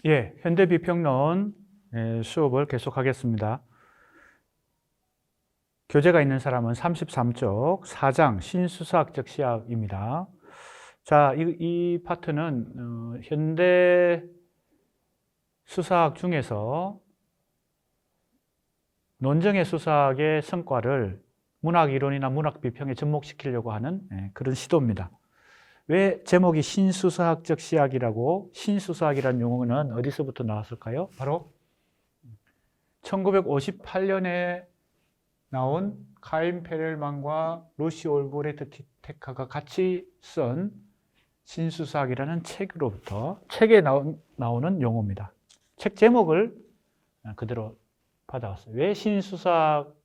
예, 현대비평론 수업을 계속하겠습니다. 교재가 있는 사람은 33쪽 4장 신수사학적 시학입니다. 자, 이 파트는 현대 수사학 중에서 논정의 수사학의 성과를 문학이론이나 문학비평에 접목시키려고 하는 그런 시도입니다. 왜 제목이 신수사학적 시학이라고, 신수사학이라는 용어는 어디서부터 나왔을까요? 바로 1958년에 나온 카인 페렐만과 루시 올브레트 티테카가 같이 쓴 신수사학이라는 책으로부터, 책에 나오는 용어입니다. 책 제목을 그대로 받아왔어요. 왜 신수사학이라고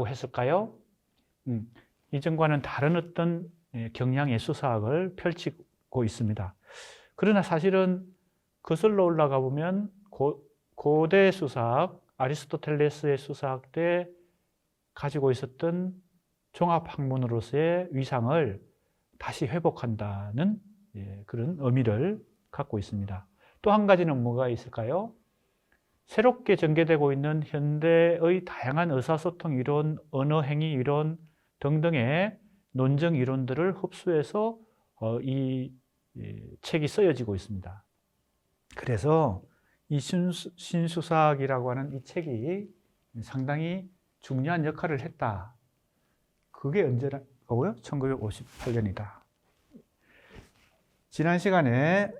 했을까요? 이전과는 다른 어떤 경향의 수사학을 펼치고 있습니다. 그러나 사실은 거슬러 올라가 보면 고대 수사학, 아리스토텔레스의 수사학 때 가지고 있었던 종합학문으로서의 위상을 다시 회복한다는 그런 의미를 갖고 있습니다. 또 한 가지는 뭐가 있을까요? 새롭게 전개되고 있는 현대의 다양한 의사소통 이론, 언어행위 이론 등등의 논정 이론들을 흡수해서 이 책이 쓰여지고 있습니다. 그래서 이 신수사학이라고 하는 이 책이 상당히 중요한 역할을 했다. 그게 언제라고요? 1958년이다. 지난 시간에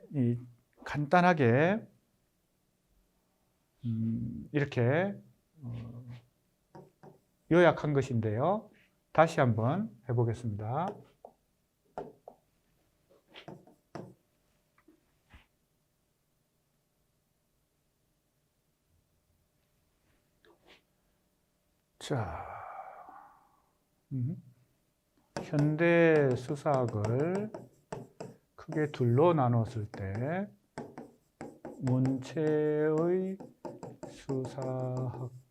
간단하게 이렇게 요약한 것인데요. 다시 한번 해보겠습니다. 자, 현대 수사학을 크게 둘로 나눴을 때 문체의 수사학과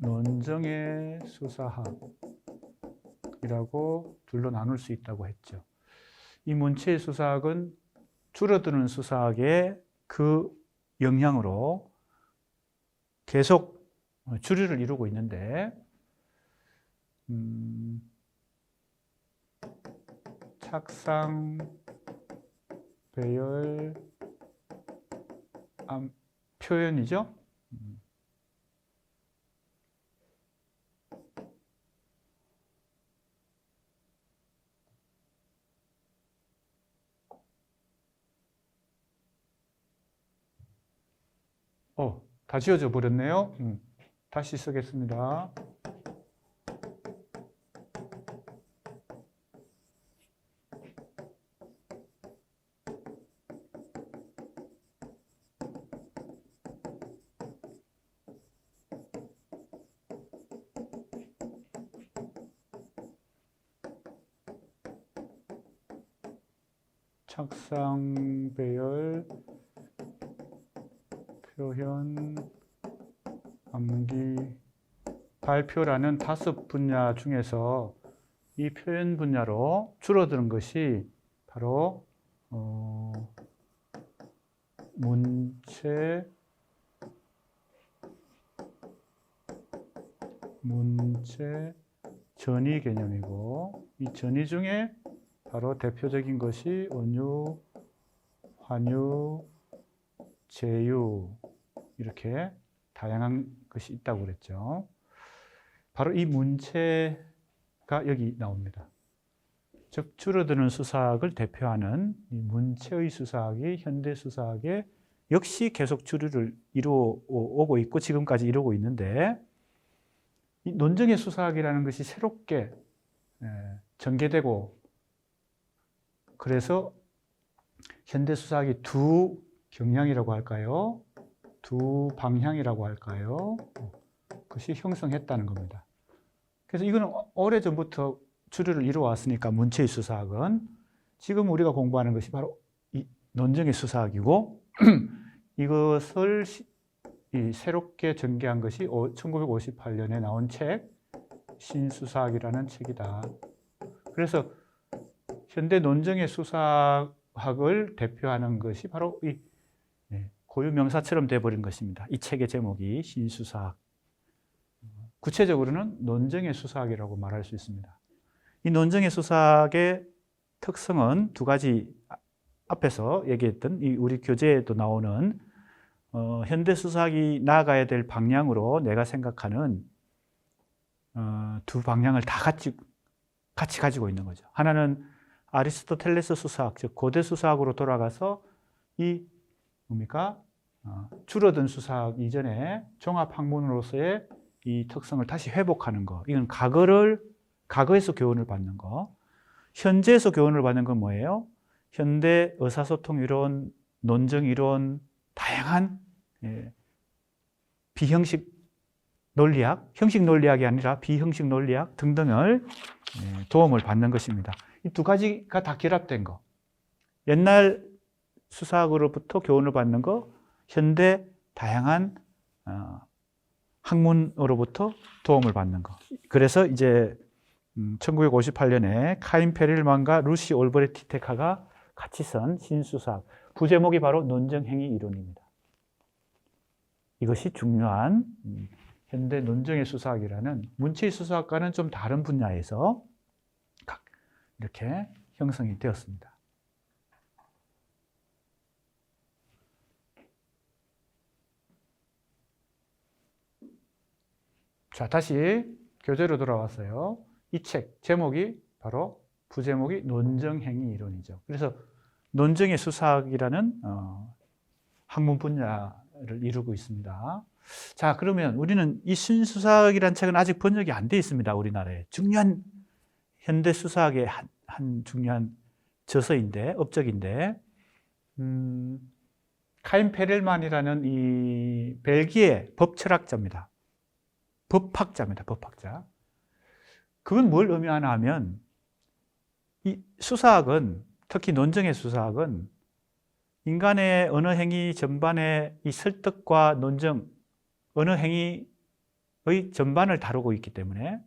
논정의 수사학이라고 둘로 나눌 수 있다고 했죠. 이 문체의 수사학은 줄어드는 수사학의 그 영향으로 계속 주류를 이루고 있는데, 착상, 배열, 표현이죠. 다 지워져 버렸네요. 다시 쓰겠습니다. 착상, 배열, 표현, 암기, 발표라는 5 분야 중에서 이 표현 분야로 줄어드는 것이 바로 문체 전위 개념이고, 이 전위 중에 바로 대표적인 것이 원유, 환유, 제유, 이렇게 다양한 것이 있다고 그랬죠. 바로 이 문체가 여기 나옵니다. 즉 줄어드는 수사학을 대표하는 이 문체의 수사학이 현대 수사학에 역시 계속 주류를 이루어오고 있고 지금까지 이루고 있는데, 이 논정의 수사학이라는 것이 새롭게 전개되고, 그래서 현대 수사학이 두 경향이라고 할까요? 두 방향이라고 할까요? 그것이 형성했다는 겁니다. 그래서 이거는 오래전부터 주류를 이루어왔으니까 문체의 수사학은 지금 우리가 공부하는 것이 바로 이 논정의 수사학이고, 이것을 새롭게 전개한 것이 1958년에 나온 책 신수사학이라는 책이다. 그래서 현대 논정의 수사학의 수학을 대표하는 것이 바로 이 고유 명사처럼 되어버린 것입니다. 이 책의 제목이 신수사학. 구체적으로는 논증의 수사학이라고 말할 수 있습니다. 이 논증의 수사학의 특성은 두 가지, 앞에서 얘기했던 이 우리 교재에도 나오는 현대 수사학이 나아가야 될 방향으로 내가 생각하는 두 방향을 다 같이 가지고 있는 거죠. 하나는 아리스토텔레스 수사학, 즉 고대 수사학으로 돌아가서 이 뭡니까? 줄어든 수사학 이전에 종합학문으로서의 이 특성을 다시 회복하는 거. 이건 과거에서 교훈을 받는 거. 현재에서 교훈을 받는 건 뭐예요? 현대 의사소통 이론, 논증 이론, 다양한 비형식 논리학, 형식 논리학이 아니라 비형식 논리학 등등을 도움을 받는 것입니다. 이 두 가지가 다 결합된 거. 옛날 수사학으로부터 교훈을 받는 거, 현대 다양한 학문으로부터 도움을 받는 거. 그래서 이제 1958년에 카인 페릴만과 루시 올브레 티테카가 같이 쓴 신수사학. 부제목이 바로 논증행위 이론입니다. 이것이 중요한 현대 논증의 수사학이라는 문체의 수사학과는 좀 다른 분야에서 이렇게 형성이 되었습니다. 자, 다시 교재로 돌아왔어요. 이 책 제목이 바로 부제목이 논증행위 이론이죠. 그래서 논증의 수사학이라는 학문 분야를 이루고 있습니다. 자, 그러면 우리는 이 신수사학이라는 책은 아직 번역이 안 돼 있습니다. 우리나라에. 중요한 현대 수사학의 한 중요한 저서인데, 업적인데, 카인 페렐만이라는 이 벨기에 법철학자입니다. 법학자입니다. 법학자. 그건 뭘 의미하나 하면 이 수사학은, 특히 논증의 수사학은 인간의 언어 행위 전반의 이 설득과 논증, 언어 행위의 전반을 다루고 있기 때문에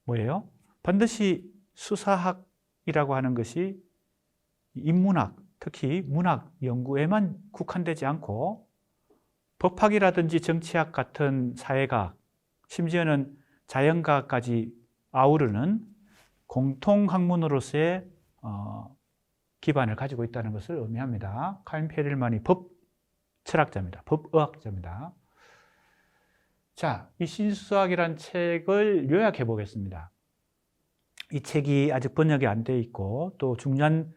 뭐예요? 반드시 수사학이라고 하는 것이 인문학, 특히 문학 연구에만 국한되지 않고 법학이라든지 정치학 같은 사회과학, 심지어는 자연과학까지 아우르는 공통학문으로서의 기반을 가지고 있다는 것을 의미합니다. 카인 페릴만이 법철학자입니다. 법의학자입니다. 자, 이 신수학이라는 책을 요약해 보겠습니다. 이 책이 아직 번역이 안 돼 있고 또 중요한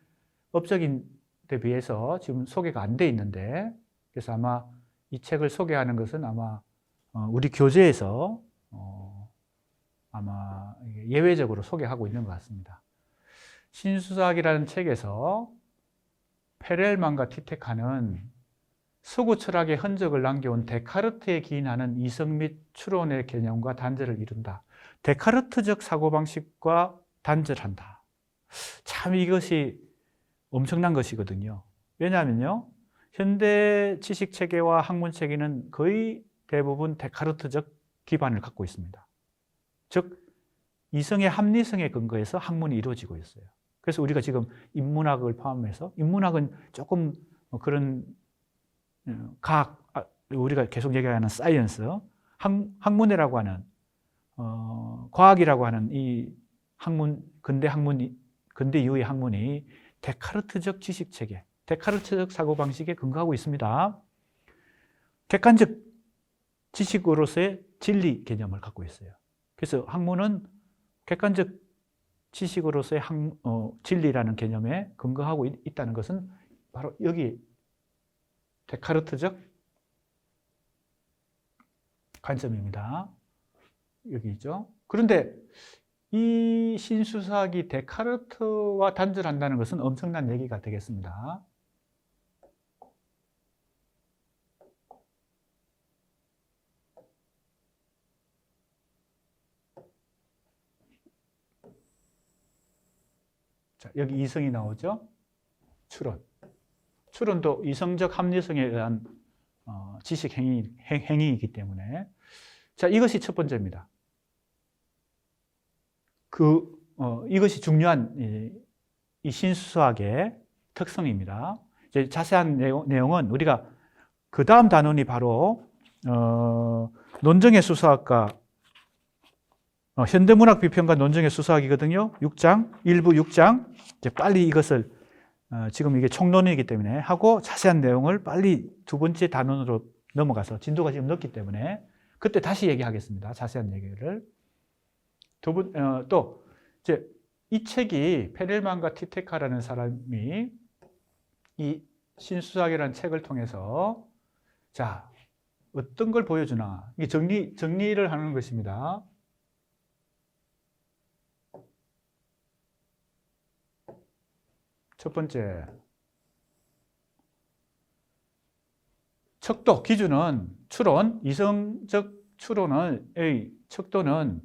업적인 데 비해서 지금 소개가 안 돼 있는데, 그래서 아마 이 책을 소개하는 것은 아마 우리 교재에서 아마 예외적으로 소개하고 있는 것 같습니다. 신수사학이라는 책에서 페렐만과 티테카는 서구 철학의 흔적을 남겨온 데카르트에 기인하는 이성 및 추론의 개념과 단절을 이룬다. 데카르트적 사고방식과 단절한다. 참 이것이 엄청난 것이거든요. 왜냐하면요, 현대 지식체계와 학문체계는 거의 대부분 데카르트적 기반을 갖고 있습니다. 즉 이성의 합리성에 근거해서 학문이 이루어지고 있어요. 그래서 우리가 지금 인문학을 포함해서, 인문학은 조금 그런 과학, 우리가 계속 얘기하는 사이언스, 학문이라고 하는 과학이라고 하는 이 학문, 근대 이후의 학문이 데카르트적 지식체계, 데카르트적 사고방식에 근거하고 있습니다. 객관적 지식으로서의 진리 개념을 갖고 있어요. 그래서 학문은 객관적 지식으로서의 진리라는 개념에 근거하고 있다는 것은 바로 여기 데카르트적 관점입니다. 여기 있죠. 그런데 이 신수사학이 데카르트와 단절한다는 것은 엄청난 얘기가 되겠습니다. 자, 여기 이성이 나오죠. 추론. 추론도 이성적 합리성에 의한 지식 행위이기 때문에. 자, 이것이 첫 번째입니다. 이것이 중요한 이 신수학의 특성입니다. 이제 자세한 내용은 우리가 그 다음 단원이 바로 논정의 수사학과 현대문학 비평과 논정의 수사학이거든요. 6장, 일부 6장. 이제 빨리 이것을 지금 이게 총론이기 때문에 하고 자세한 내용을 빨리 두 번째 단원으로 넘어가서 진도가 지금 늦기 때문에 그때 다시 얘기하겠습니다. 자세한 얘기를. 또 이제 이 책이 페렐만과 티테카라는 사람이 이 신수학이라는 책을 통해서 자, 어떤 걸 보여주나. 이게 정리를 하는 것입니다. 첫 번째, 척도 기준은 추론, 이성적 추론의 척도는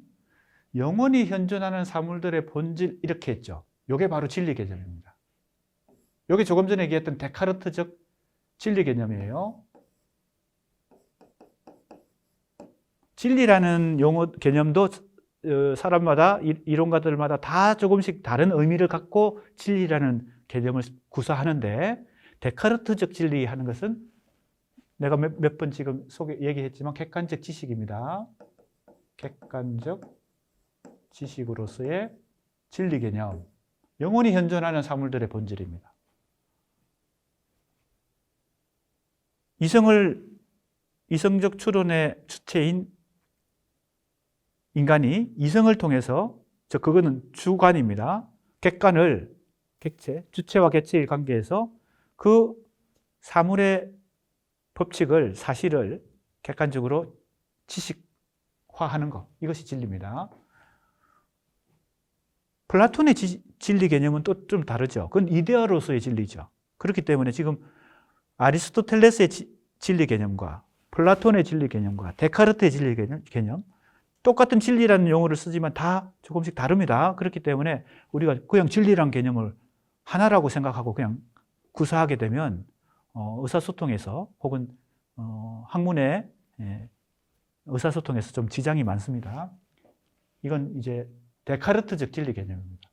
영원히 현존하는 사물들의 본질 이렇게 했죠. 이게 바로 진리 개념입니다. 이게 조금 전에 얘기했던 데카르트적 진리 개념이에요. 진리라는 용어 개념도 사람마다 이론가들마다 다 조금씩 다른 의미를 갖고 진리라는 개념을 구사하는데 데카르트적 진리 하는 것은 내가 몇 번 지금 얘기했지만 객관적 지식입니다. 객관적 지식으로서의 진리 개념. 영원히 현존하는 사물들의 본질입니다. 이성적 추론의 주체인 인간이 이성을 통해서, 그거는 주관입니다. 객체, 주체와 객체의 관계에서 그 사물의 법칙을, 사실을 객관적으로 지식화하는 것. 이것이 진리입니다. 플라톤의 진리 개념은 또 좀 다르죠. 그건 이데아로서의 진리죠. 그렇기 때문에 지금 아리스토텔레스의 진리 개념과 플라톤의 진리 개념과 데카르트의 진리 개념, 똑같은 진리라는 용어를 쓰지만 다 조금씩 다릅니다. 그렇기 때문에 우리가 그냥 진리란 개념을 하나라고 생각하고 그냥 구사하게 되면 의사소통에서 혹은 학문의 의사소통에서 좀 지장이 많습니다. 이건 이제 데카르트적 진리 개념입니다.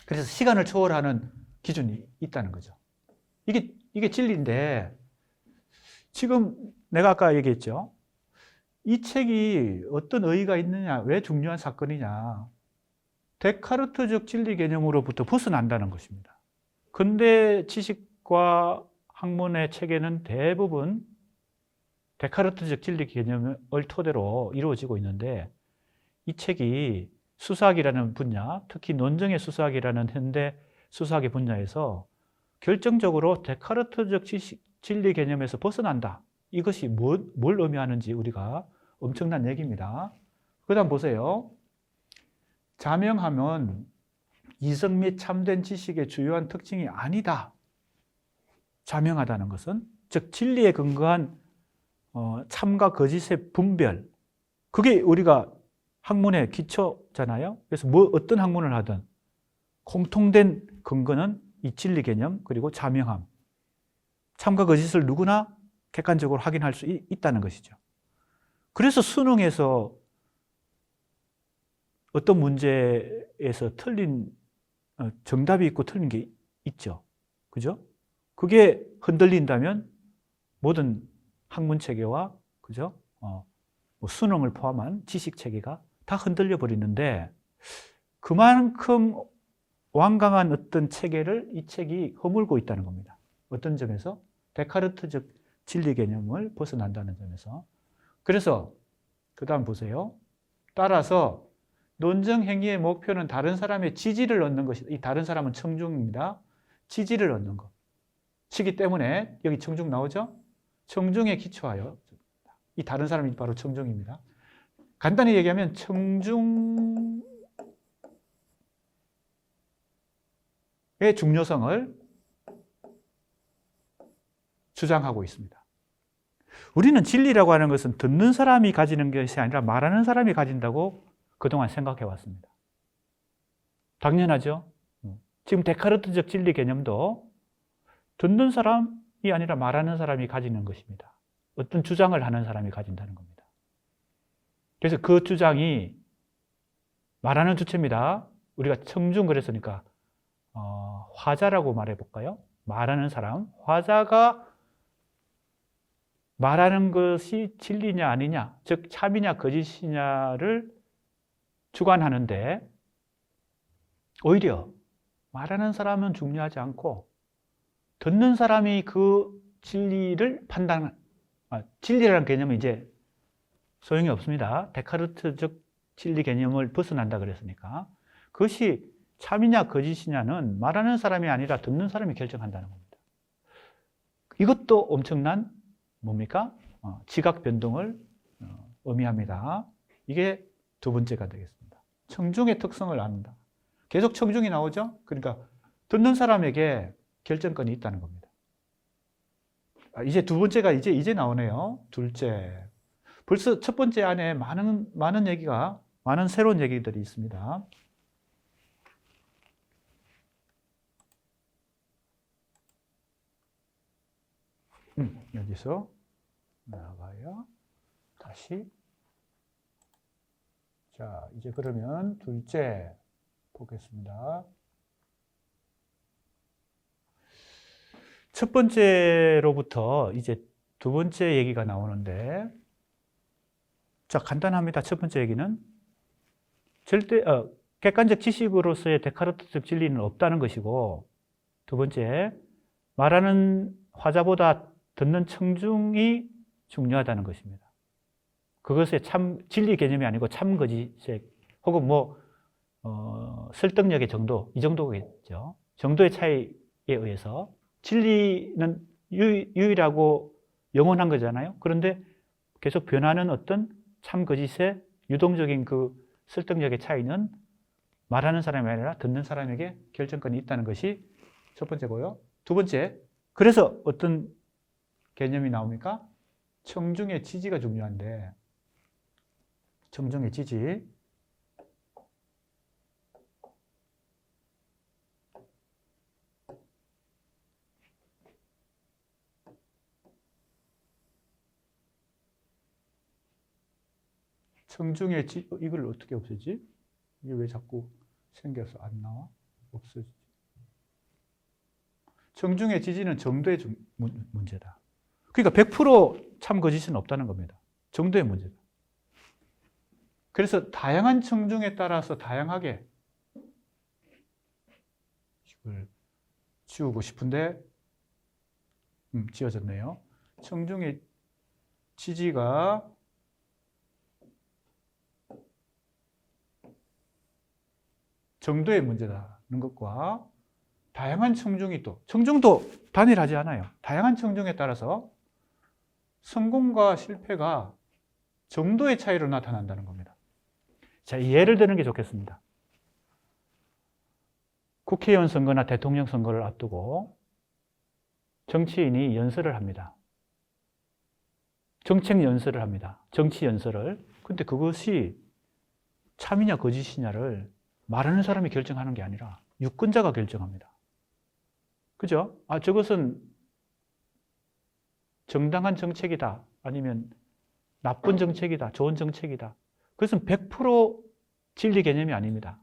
그래서 시간을 초월하는 기준이 있다는 거죠. 이게 진리인데 지금 내가 아까 얘기했죠. 이 책이 어떤 의의가 있느냐, 왜 중요한 사건이냐. 데카르트적 진리 개념으로부터 벗어난다는 것입니다. 근대 지식과 학문의 체계는 대부분 데카르트적 진리 개념을 토대로 이루어지고 있는데 이 책이 수사학이라는 분야, 특히 논정의 수사학이라는 현대 수사학의 분야에서 결정적으로 데카르트적 진리 개념에서 벗어난다. 이것이 뭘 의미하는지 우리가 엄청난 얘기입니다. 그 다음 보세요. 자명함은 이성 및 참된 지식의 주요한 특징이 아니다. 자명하다는 것은, 즉 진리에 근거한 참과 거짓의 분별, 그게 우리가 학문의 기초잖아요. 그래서 어떤 학문을 하든 공통된 근거는 이 진리 개념 그리고 자명함, 참과 거짓을 누구나 객관적으로 확인할 수 있다는 것이죠. 그래서 수능에서 어떤 문제에서 틀린 정답이 있고 틀린 게 있죠. 그죠? 그게 흔들린다면 모든 학문 체계와 그죠? 수능을 포함한 지식 체계가 다 흔들려 버리는데 그만큼 완강한 어떤 체계를 이 책이 허물고 있다는 겁니다. 어떤 점에서? 데카르트적 진리 개념을 벗어난다는 점에서. 그래서 그 다음 보세요. 따라서 논정 행위의 목표는 다른 사람의 지지를 얻는 것이다. 이 다른 사람은 청중입니다. 지지를 얻는 것. 시기 때문에 여기 청중 나오죠? 청중에 기초하여 이 다른 사람이 바로 청중입니다. 간단히 얘기하면 청중의 중요성을 주장하고 있습니다. 우리는 진리라고 하는 것은 듣는 사람이 가지는 것이 아니라 말하는 사람이 가진다고 그동안 생각해 왔습니다. 당연하죠? 지금 데카르트적 진리 개념도 듣는 사람이 아니라 말하는 사람이 가지는 것입니다. 어떤 주장을 하는 사람이 가진다는 겁니다. 그래서 그 주장이 말하는 주체입니다. 우리가 청중 그랬으니까 화자라고 말해볼까요? 말하는 사람. 화자가 말하는 것이 진리냐 아니냐, 즉 참이냐 거짓이냐를 주관하는데 오히려 말하는 사람은 중요하지 않고 듣는 사람이 그 진리를 진리라는 개념은 이제 소용이 없습니다. 데카르트적 진리 개념을 벗어난다 그랬으니까. 그것이 참이냐 거짓이냐는 말하는 사람이 아니라 듣는 사람이 결정한다는 겁니다. 이것도 엄청난 뭡니까? 지각 변동을 의미합니다. 이게 두 번째가 되겠습니다. 청중의 특성을 아는다. 계속 청중이 나오죠? 그러니까 듣는 사람에게 결정권이 있다는 겁니다. 이제 두 번째가 이제 나오네요. 둘째. 벌써 첫 번째 안에 많은 얘기가, 많은 새로운 얘기들이 있습니다. 여기서 나가요. 다시. 자, 이제 그러면 둘째 보겠습니다. 첫 번째로부터 이제 두 번째 얘기가 나오는데, 자, 간단합니다. 첫 번째 얘기는 객관적 지식으로서의 데카르트적 진리는 없다는 것이고, 두 번째, 말하는 화자보다 듣는 청중이 중요하다는 것입니다. 그것의 진리 개념이 아니고 참거짓의 혹은 설득력의 정도, 이 정도겠죠. 정도의 차이에 의해서 진리는 유일하고 영원한 거잖아요. 그런데 계속 변하는 어떤 참거짓의 유동적인 그 설득력의 차이는 말하는 사람이 아니라 듣는 사람에게 결정권이 있다는 것이 첫 번째고요. 두 번째, 그래서 어떤 개념이 나옵니까? 청중의 지지가 중요한데, 청중의 지지. 청중의 이걸 어떻게 없애지? 이게 왜 자꾸 생겨서 안 나와? 없어지지. 청중의 지지는 정도의 문제다. 그러니까 100% 참거짓은 없다는 겁니다. 정도의 문제다. 그래서 다양한 청중에 따라서 다양하게 이걸 지우고 싶은데 지워졌네요. 청중의 지지가 정도의 문제다는 것과 다양한 청중이 또, 청중도 단일하지 않아요. 다양한 청중에 따라서 성공과 실패가 정도의 차이로 나타난다는 겁니다. 자, 예를 드는 게 좋겠습니다. 국회의원 선거나 대통령 선거를 앞두고 정치인이 연설을 합니다. 정책 연설을 합니다. 정치 연설을. 근데 그것이 참이냐 거짓이냐를 말하는 사람이 결정하는 게 아니라 유권자가 결정합니다. 그죠? 저것은 정당한 정책이다. 아니면 나쁜 정책이다. 좋은 정책이다. 그것은 100% 진리 개념이 아닙니다.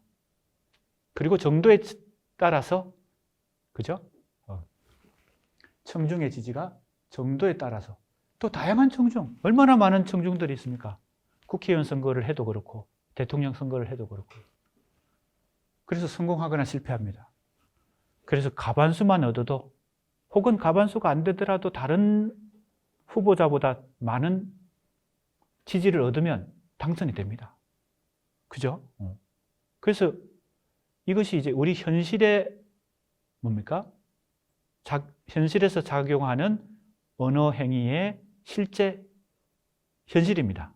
그리고 정도에 따라서, 그죠? 청중의 지지가 정도에 따라서 또 다양한 청중, 얼마나 많은 청중들이 있습니까? 국회의원 선거를 해도 그렇고 대통령 선거를 해도 그렇고. 그래서 성공하거나 실패합니다. 그래서 과반수만 얻어도, 혹은 과반수가 안 되더라도 다른 후보자보다 많은 지지를 얻으면 당선이 됩니다. 그죠? 그래서 이것이 이제 우리 현실에 뭡니까? 현실에서 작용하는 언어 행위의 실제 현실입니다.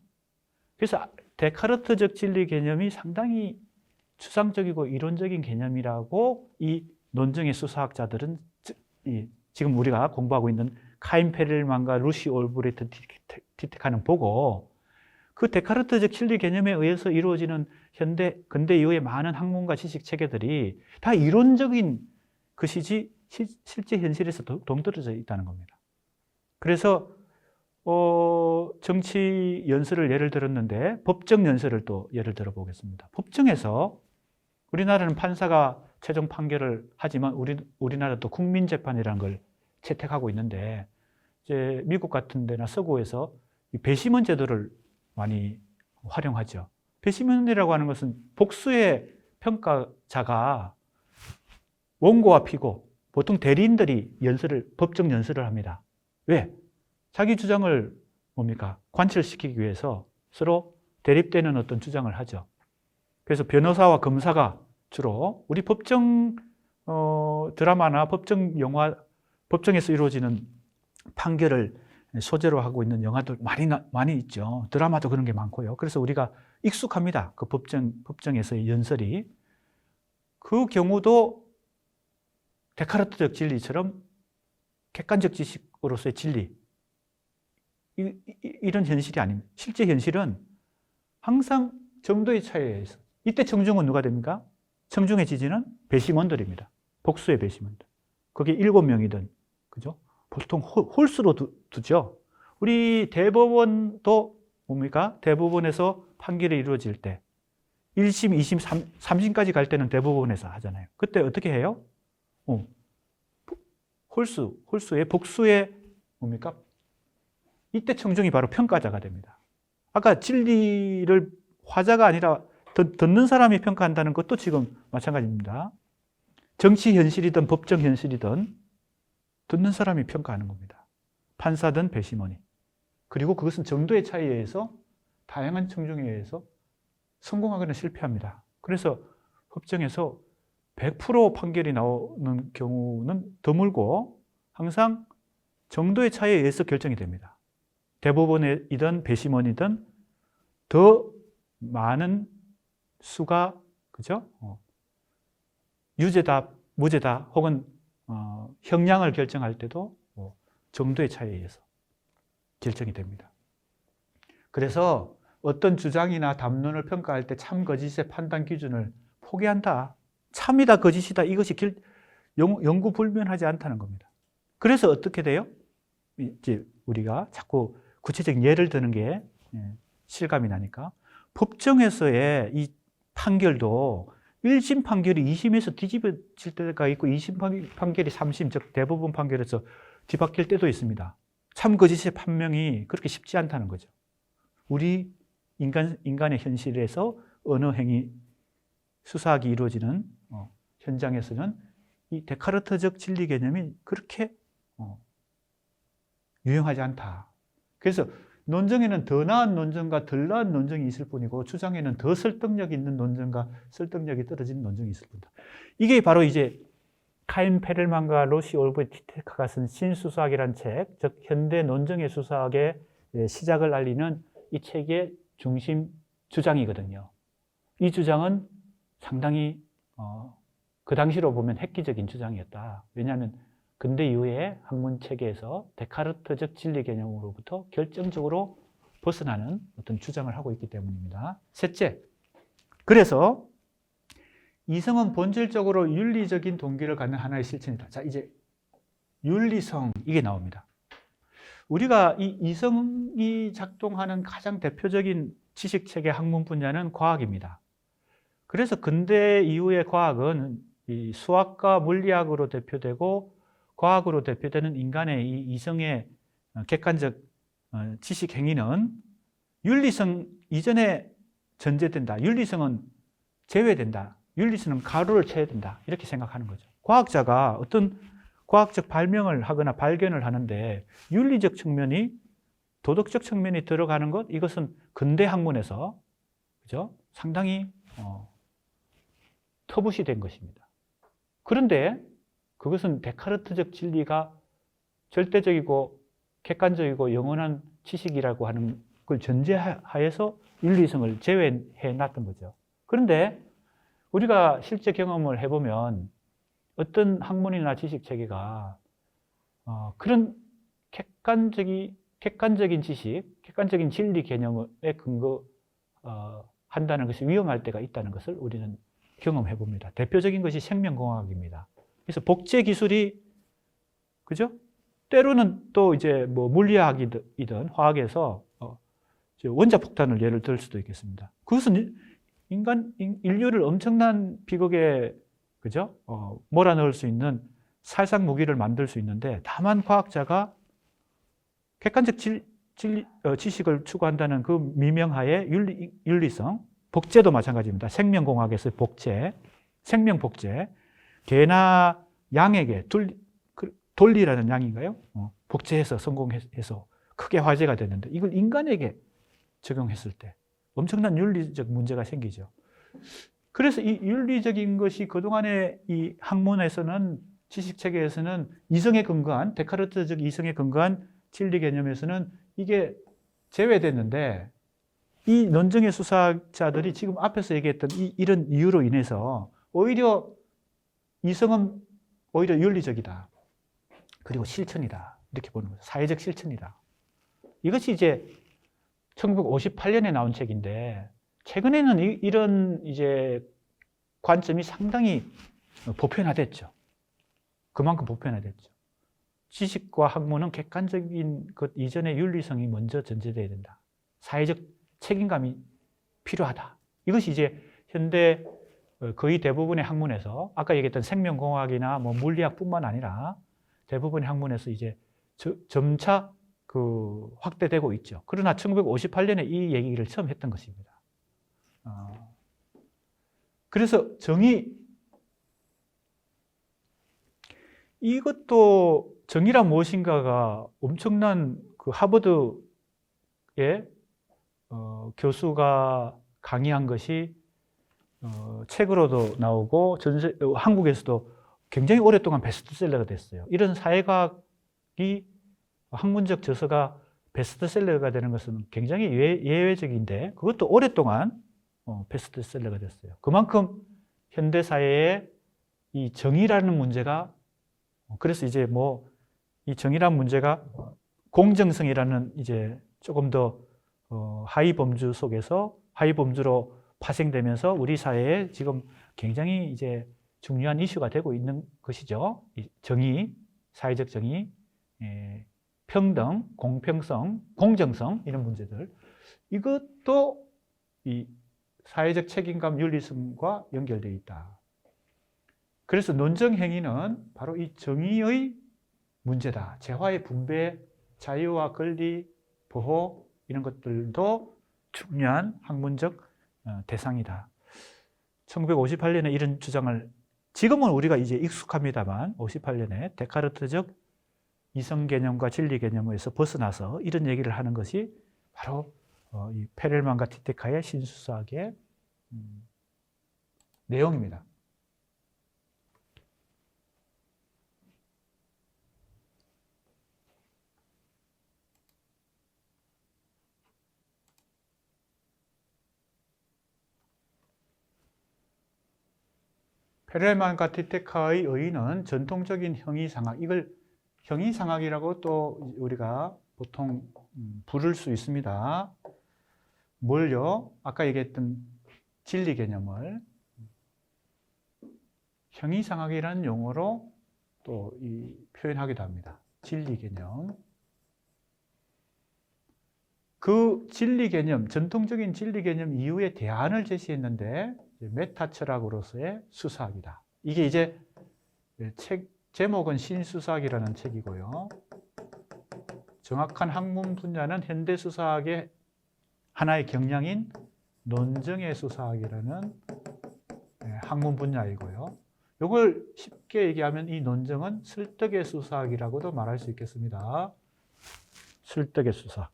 그래서 데카르트적 진리 개념이 상당히 추상적이고 이론적인 개념이라고 이 논증의 수사학자들은, 지금 우리가 공부하고 있는 카인 페렐만과 루시 올브레트 티텍하는 보고, 그 데카르트적 진리 개념에 의해서 이루어지는 근대 이후의 많은 학문과 지식 체계들이 다 이론적인 것이지 실제 현실에서 동떨어져 있다는 겁니다. 그래서 정치 연설을 예를 들었는데 법정 연설을 또 예를 들어 보겠습니다. 법정에서 우리나라는 판사가 최종 판결을 하지만 우리나라도 국민재판이라는 걸 채택하고 있는데 이제 미국 같은 데나 서구에서 이 배심원 제도를 많이 활용하죠. 배심원이라고 하는 것은 복수의 평가자가 원고와 피고, 보통 대리인들이 법정 연설을 합니다. 왜? 자기 주장을 관철시키기 위해서 서로 대립되는 어떤 주장을 하죠. 그래서 변호사와 검사가 주로 우리 법정 드라마나 법정 영화, 법정에서 이루어지는 판결을 소재로 하고 있는 영화들 많이 있죠. 드라마도 그런 게 많고요. 그래서 우리가 익숙합니다. 그 법정에서의 연설이. 그 경우도 데카르트적 진리처럼 객관적 지식으로서의 진리, 이런 현실이 아닙니다. 실제 현실은 항상 정도의 차이에 의해서. 이때 청중은 누가 됩니까? 청중의 지지는 배심원들입니다. 복수의 배심원들. 그게 7명이든, 그죠? 보통 홀수로 두죠. 우리 대법원도 대법원에서 판결이 이루어질 때 1심, 2심, 3심까지 갈 때는 대법원에서 하잖아요. 그때 어떻게 해요? 홀수의 복수의 이때 청중이 바로 평가자가 됩니다. 아까 진리를 화자가 아니라 듣는 사람이 평가한다는 것도 지금 마찬가지입니다. 정치 현실이든 법정 현실이든 듣는 사람이 평가하는 겁니다. 판사든 배심원이. 그리고 그것은 정도의 차이에 의해서 다양한 청중에 의해서 성공하거나 실패합니다. 그래서 법정에서 100% 판결이 나오는 경우는 드물고 항상 정도의 차이에 의해서 결정이 됩니다. 대법원이든 배심원이든 더 많은 수가, 그죠? 유죄다, 무죄다, 혹은 형량을 결정할 때도 정도의 차이에 의해서 결정이 됩니다. 그래서 어떤 주장이나 담론을 평가할 때 참 거짓의 판단 기준을 포기한다. 참이다, 거짓이다, 이것이 영구불변하지 않다는 겁니다. 그래서 어떻게 돼요? 이제 우리가 자꾸 구체적인 예를 드는 게 실감이 나니까, 법정에서의 이 판결도 1심 판결이 2심에서 뒤집어질 때가 있고 2심 판결이 3심, 즉 대법원 판결에서 뒤바뀔 때도 있습니다. 참 거짓의 판명이 그렇게 쉽지 않다는 거죠. 우리 인간의 현실에서 언어 행위, 수사학이 이루어지는 현장에서는 이 데카르트적 진리 개념이 그렇게 유용하지 않다. 그래서 논정에는 더 나은 논정과 덜 나은 논정이 있을 뿐이고, 주장에는 더 설득력 있는 논정과 설득력이 떨어지는 논정이 있을 뿐이다. 이게 바로 이제 카인 페렐만과 로시 올브 티테카가 쓴 신수사학이라는 책, 즉 현대 논정의 수사학의 시작을 알리는 이 책의 중심 주장이거든요. 이 주장은 상당히 그 당시로 보면 획기적인 주장이었다. 왜냐하면 근대 이후의 학문 체계에서 데카르트적 진리 개념으로부터 결정적으로 벗어나는 어떤 주장을 하고 있기 때문입니다. 셋째, 그래서 이성은 본질적으로 윤리적인 동기를 갖는 하나의 실천이다. 자, 이제 윤리성, 이게 나옵니다. 우리가 이 이성이 작동하는 가장 대표적인 지식체계 학문 분야는 과학입니다. 그래서 근대 이후의 과학은 이 수학과 물리학으로 대표되고, 과학으로 대표되는 인간의 이 이성의 객관적 지식 행위는 윤리성 이전에 전제된다. 윤리성은 제외된다. 윤리성은 가로를 쳐야 된다. 이렇게 생각하는 거죠. 과학자가 어떤 과학적 발명을 하거나 발견을 하는데 윤리적 측면이, 도덕적 측면이 들어가는 것, 이것은 근대 학문에서, 그죠? 상당히 터부시된 것입니다. 그런데 그것은 데카르트적 진리가 절대적이고 객관적이고 영원한 지식이라고 하는 걸 전제하에서 윤리성을 제외해 놨던 거죠. 그런데 우리가 실제 경험을 해보면 어떤 학문이나 지식 체계가 그런 객관적인 지식, 객관적인 진리 개념에 근거한다는 것이 위험할 때가 있다는 것을 우리는 경험해 봅니다. 대표적인 것이 생명공학입니다. 그래서 복제 기술이, 그죠? 때로는 또 이제 뭐 물리학이든 화학에서 원자폭탄을 예를 들 수도 있겠습니다. 그것은 인류를 엄청난 비극에 그죠? 몰아넣을 수 있는 살상 무기를 만들 수 있는데, 다만 과학자가 객관적 지식을 추구한다는 그 미명하에 윤리성, 복제도 마찬가지입니다. 생명공학에서의 복제, 생명복제, 개나 양에게 돌리라는 양인가요? 복제해서 성공해서 크게 화제가 됐는데, 이걸 인간에게 적용했을 때 엄청난 윤리적 문제가 생기죠. 그래서 이 윤리적인 것이 그동안의 이 학문에서는, 지식체계에서는 이성에 근거한, 데카르트적 이성에 근거한 진리 개념에서는 이게 제외됐는데, 이 논증의 수사자들이 지금 앞에서 얘기했던 이런 이유로 인해서 오히려 이성은 오히려 윤리적이다. 그리고 실천이다. 이렇게 보는 거죠. 사회적 실천이다. 이것이 이제 1958년에 나온 책인데, 최근에는 이런 이제 관점이 상당히 보편화됐죠. 그만큼 보편화됐죠. 지식과 학문은 객관적인 것 이전에 윤리성이 먼저 전제되어야 된다. 사회적 책임감이 필요하다. 이것이 이제 현대 거의 대부분의 학문에서, 아까 얘기했던 생명공학이나 뭐 물리학뿐만 아니라 대부분의 학문에서 이제 점차 확대되고 있죠. 그러나 1958년에 이 얘기를 처음 했던 것입니다. 그래서 이것도 정의란 무엇인가가 엄청난 하버드의 교수가 강의한 것이 책으로도 나오고 한국에서도 굉장히 오랫동안 베스트셀러가 됐어요. 이런 사회과학이 학문적 저서가 베스트셀러가 되는 것은 굉장히 예외적인데, 그것도 오랫동안 베스트셀러가 됐어요. 그만큼 현대 사회에 이 정의라는 문제가, 그래서 이제 이 정의라는 문제가 공정성이라는 이제 조금 더 하위 범주 속에서 하위 범주로 파생되면서 우리 사회에 지금 굉장히 이제 중요한 이슈가 되고 있는 것이죠. 정의, 사회적 정의, 평등, 공평성, 공정성, 이런 문제들. 이것도 이 사회적 책임감, 윤리성과 연결되어 있다. 그래서 논정 행위는 바로 이 정의의 문제다. 재화의 분배, 자유와 권리, 보호, 이런 것들도 중요한 학문적 대상이다. 1958년에 이런 주장을, 지금은 우리가 이제 익숙합니다만 58년에 데카르트적 이성 개념과 진리 개념에서 벗어나서 이런 얘기를 하는 것이 바로 이 페렐만과 티테카의 신수사학의 내용입니다. 페렐만과 티테카의 의의는 전통적인 형이상학, 이걸 형이상학이라고 또 우리가 보통 부를 수 있습니다. 뭘요? 아까 얘기했던 진리 개념을 형이상학이라는 용어로 또 표현하기도 합니다. 진리 개념. 그 진리 개념, 전통적인 진리 개념 이후에 대안을 제시했는데, 메타 철학으로서의 수사학이다. 이게 이제 책 제목은 신수사학이라는 책이고요. 정확한 학문 분야는 현대 수사학의 하나의 경향인 논정의 수사학이라는 학문 분야이고요. 이걸 쉽게 얘기하면 이 논정은 설득의 수사학이라고도 말할 수 있겠습니다. 설득의 수사학.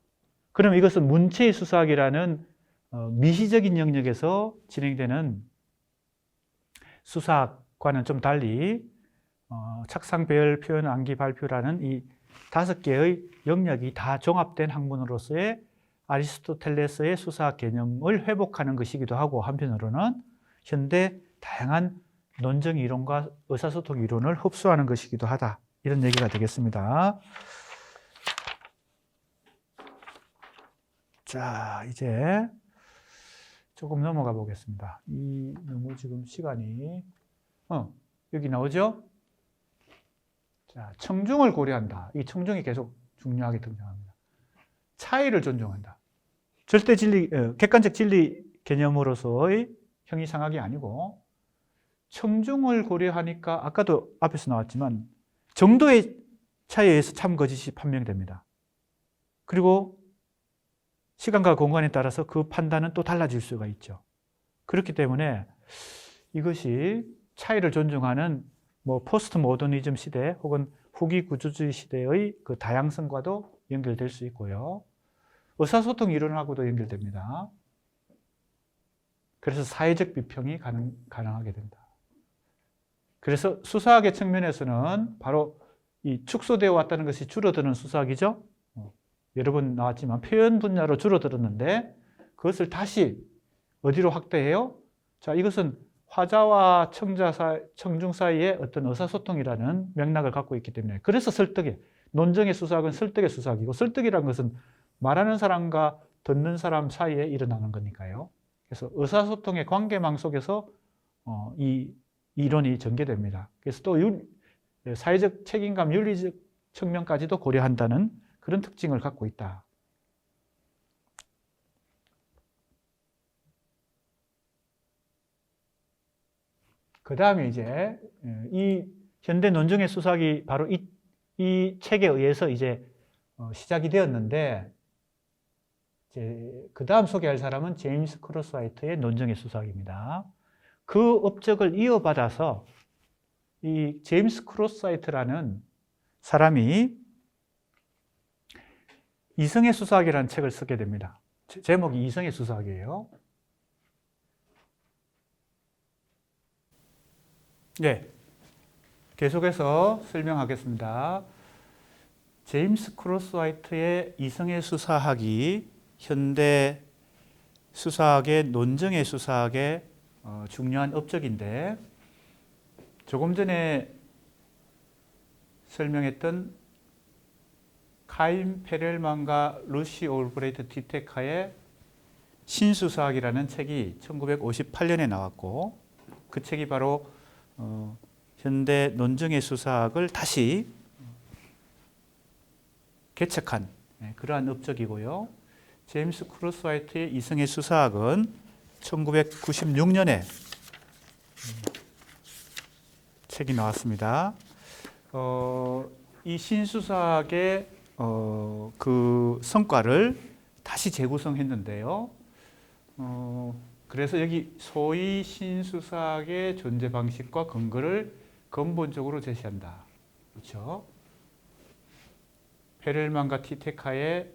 그럼 이것은 문체의 수사학이라는 미시적인 영역에서 진행되는 수사학과는 좀 달리 착상, 배열, 표현, 암기, 발표라는 이 5개의 영역이 다 종합된 학문으로서의 아리스토텔레스의 수사학 개념을 회복하는 것이기도 하고, 한편으로는 현대 다양한 논정 이론과 의사소통 이론을 흡수하는 것이기도 하다. 이런 얘기가 되겠습니다. 자, 이제 조금 넘어가 보겠습니다. 너무 지금 시간이 여기 나오죠? 자, 청중을 고려한다. 이 청중이 계속 중요하게 등장합니다. 차이를 존중한다. 절대 진리, 객관적 진리 개념으로서의 형이상학이 아니고 청중을 고려하니까 아까도 앞에서 나왔지만 정도의 차이에 의해서 참 거짓이 판명됩니다. 그리고 시간과 공간에 따라서 그 판단은 또 달라질 수가 있죠. 그렇기 때문에 이것이 차이를 존중하는 포스트 모더니즘 시대 혹은 후기 구조주의 시대의 그 다양성과도 연결될 수 있고요. 의사소통 이론하고도 연결됩니다. 그래서 사회적 비평이 가능하게 된다. 그래서 수사학의 측면에서는 바로 이 축소되어 왔다는 것이 줄어드는 수사학이죠. 여러 번 나왔지만 표현 분야로 줄어들었는데 그것을 다시 어디로 확대해요? 자, 이것은 화자와 청중 사이의 어떤 의사소통이라는 맥락을 갖고 있기 때문에 그래서 설득의 논정의 수사학은 설득의 수사학이고 설득이라는 것은 말하는 사람과 듣는 사람 사이에 일어나는 거니까요. 그래서 의사소통의 관계망 속에서 이 이론이 전개됩니다. 그래서 또 사회적 책임감, 윤리적 측면까지도 고려한다는 그런 특징을 갖고 있다. 그 다음에 이제 이 현대 논정의 수사학이 바로 이 책에 의해서 이제 시작이 되었는데 그 다음 소개할 사람은 제임스 크로스화이트의 논정의 수사학입니다. 그 업적을 이어받아서 이 제임스 크로스화이트라는 사람이 이성의 수사학이라는 책을 쓰게 됩니다. 제목이 이성의 수사학이에요. 네, 계속해서 설명하겠습니다. 제임스 크로스화이트의 이성의 수사학이 현대 수사학의 논정의 수사학의 중요한 업적인데 조금 전에 설명했던 카임 페렐만과 루시 올브레이트 티테카의 신수사학이라는 책이 1958년에 나왔고 그 책이 바로 현대 논정의 수사학을 다시 개척한 그러한 업적이고요. 제임스 크로스화이트의 이성의 수사학은 1996년에 책이 나왔습니다. 이 신수사학의 그 성과를 다시 재구성했는데요. 그래서 여기 소위 신수사학의 존재 방식과 근거를 근본적으로 제시한다. 그렇죠? 페렐만과 티테카의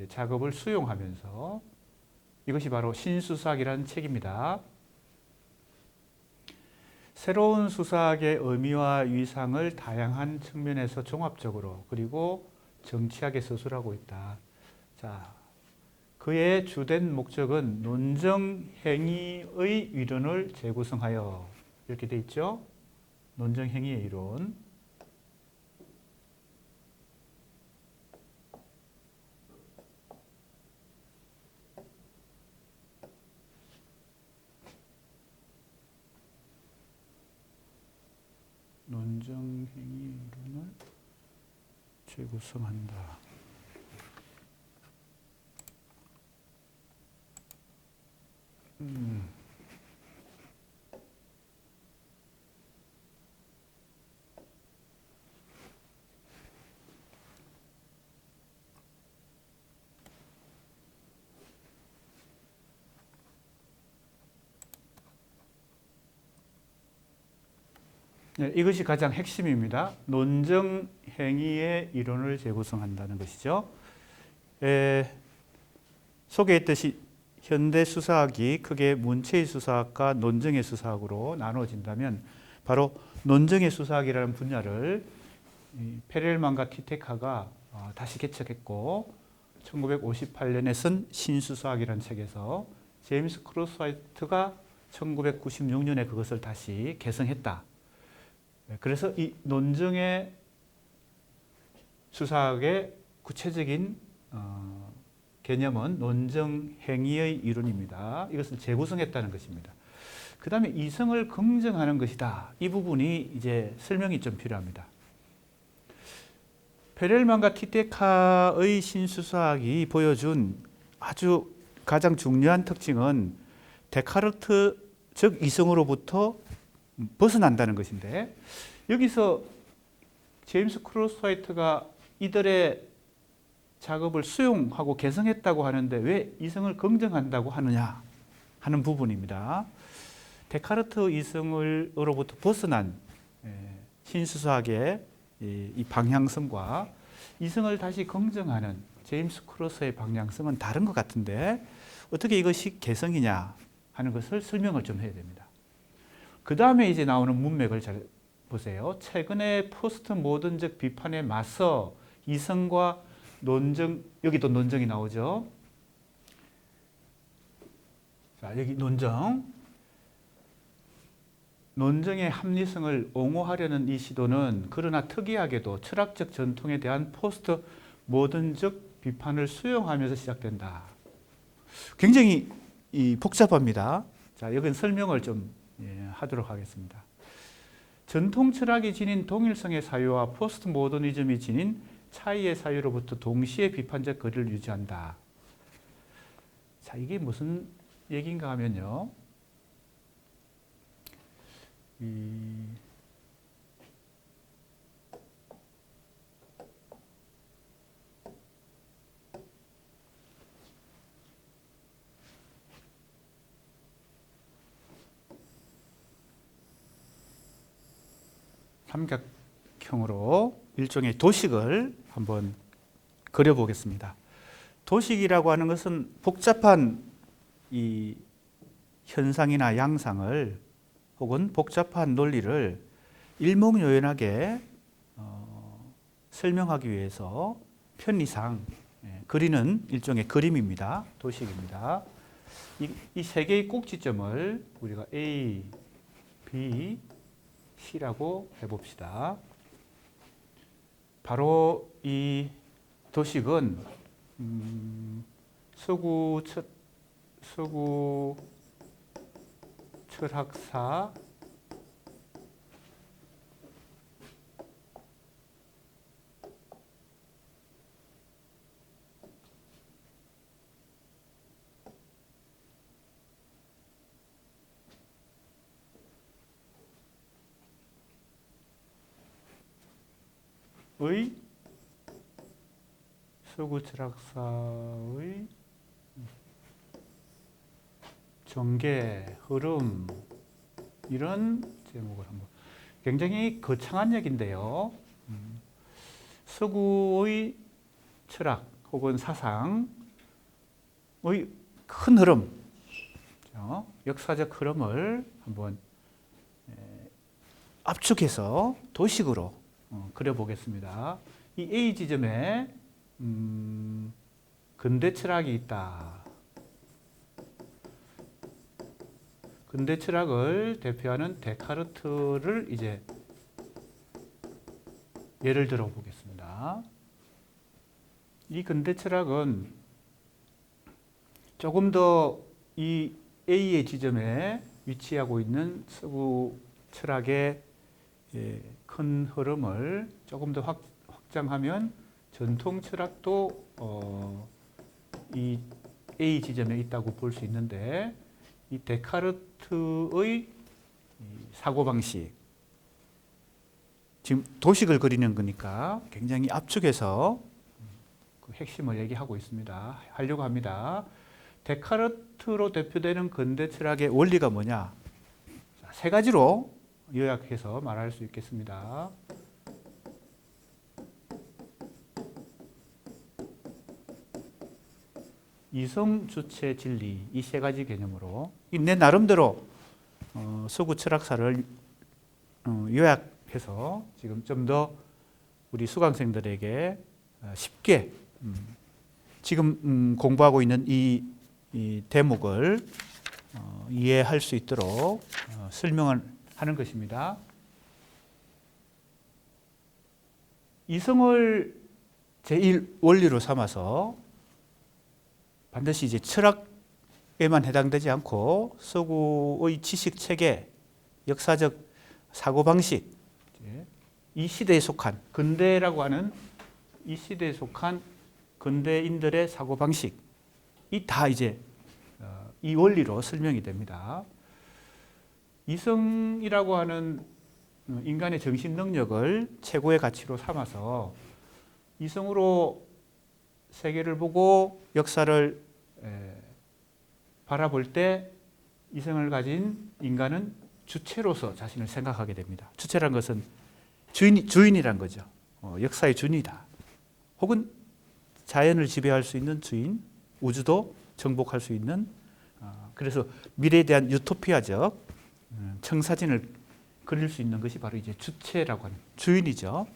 작업을 수용하면서 이것이 바로 신수사학이라는 책입니다. 새로운 수사학의 의미와 위상을 다양한 측면에서 종합적으로 그리고 정치하게 서술하고 있다. 자, 그의 주된 목적은 논정 행위의 이론을 재구성하여 이렇게 돼 있죠. 논정 행위의 이론. 논정 행위 이론을 재구성한다. 네, 이것이 가장 핵심입니다. 논정 행위의 이론을 재구성한다는 것이죠. 소개했듯이 현대 수사학이 크게 문체의 수사학과 논정의 수사학으로 나누어진다면 바로 논정의 수사학이라는 분야를 페렐만과 티테카가 다시 개척했고 1958년에 쓴 신수사학이라는 책에서 제임스 크로스화이트가 1996년에 그것을 다시 개성했다. 그래서 이 논정의 수사학의 구체적인 개념은 논정 행위의 이론입니다. 이것을 재구성했다는 것입니다. 그 다음에 이성을 긍정하는 것이다. 이 부분이 이제 설명이 좀 필요합니다. 페렐만과 티테카의 신수사학이 보여준 아주 가장 중요한 특징은 데카르트 즉 이성으로부터 벗어난다는 것인데, 여기서 제임스 크로스화이트가 이들의 작업을 수용하고 개성했다고 하는데 왜 이성을 긍정한다고 하느냐 하는 부분입니다. 데카르트 이성으로부터 벗어난 신수사학의 이 방향성과 이성을 다시 긍정하는 제임스 크로스의 방향성은 다른 것 같은데 어떻게 이것이 개성이냐 하는 것을 설명을 좀 해야 됩니다. 그 다음에 이제 나오는 문맥을 잘 보세요. 최근의 포스트 모던적 비판에 맞서 이성과 논정, 여기도 논정이 나오죠. 자, 여기 논정의 합리성을 옹호하려는 이 시도는 그러나 특이하게도 철학적 전통에 대한 포스트 모던적 비판을 수용하면서 시작된다. 굉장히 복잡합니다. 자, 여기는 설명을 좀 하도록 하겠습니다. 전통 철학이 지닌 동일성의 사유와 포스트 모더니즘이 지닌 차이의 사유로부터 동시에 비판적 거리를 유지한다. 자, 이게 무슨 얘기인가 하면요. 삼각형으로 일종의 도식을 한번 그려보겠습니다. 도식이라고 하는 것은 복잡한 이 현상이나 양상을 혹은 복잡한 논리를 일목요연하게 설명하기 위해서 편의상 그리는 일종의 그림입니다. 도식입니다. 이 세 개의 꼭지점을 우리가 A, B, C라고 해봅시다. 바로 이 도식은 서구 철학사 의 서구 철학사의 전개, 흐름 이런 제목을 한번 굉장히 거창한 얘기인데요. 서구의 철학 혹은 사상의 큰 흐름, 역사적 흐름을 한번 압축해서 도식으로 그려보겠습니다. 이 A 지점에 근대 철학이 있다. 근대 철학을 대표하는 데카르트를 이제 예를 들어 보겠습니다. 이 근대 철학은 조금 더 이 A의 지점에 위치하고 있는 서구 철학의 큰 흐름을 조금 더 확장하면 전통 철학도 이 A 지점에 있다고 볼 수 있는데 이 데카르트의 사고방식, 지금 도식을 그리는 거니까 굉장히 압축해서 그 핵심을 얘기하고 있습니다. 하려고 합니다. 데카르트로 대표되는 근대 철학의 원리가 뭐냐? 세 가지로 요약해서 말할 수 있겠습니다. 이성 주체 진리, 이 세 가지 개념으로 내 나름대로 서구 철학사를 요약해서 지금 좀 더 우리 수강생들에게 쉽게 지금 공부하고 있는 이 대목을 이해할 수 있도록 설명을 하는 것입니다. 이성을 제1원리로 삼아서 반드시 이제 철학에만 해당되지 않고 서구의 지식 체계, 역사적 사고방식, 이 시대에 속한 근대라고 하는 이 시대에 속한 근대인들의 사고방식이 다 이제 이 원리로 설명이 됩니다. 이성이라고 하는 인간의 정신 능력을 최고의 가치로 삼아서 이성으로 세계를 보고 역사를 바라볼 때 이성을 가진 인간은 주체로서 자신을 생각하게 됩니다. 주체란 것은 주인이란 거죠. 역사의 주인이다. 혹은 자연을 지배할 수 있는 주인, 우주도 정복할 수 있는, 그래서 미래에 대한 유토피아적 청사진을 그릴 수 있는 것이 바로 이제 주체라고 하는 주인이죠.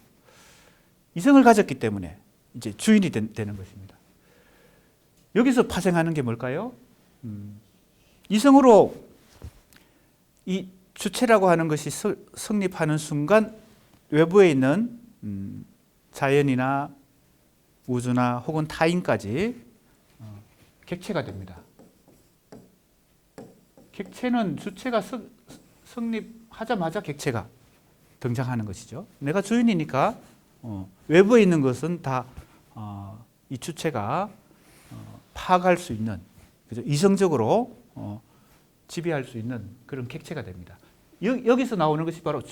이성을 가졌기 때문에 이제 주인이 되는 것입니다. 여기서 파생하는 게 뭘까요? 이성으로 이 주체라고 하는 것이 성립하는 순간 외부에 있는 자연이나 우주나 혹은 타인까지 객체가 됩니다. 객체는 주체가 성립하자마자 객체가 등장하는 것이죠. 내가 주인이니까 외부에 있는 것은 다 이 주체가 파악할 수 있는, 그죠? 이성적으로 지배할 수 있는 그런 객체가 됩니다. 여기서 나오는 것이 바로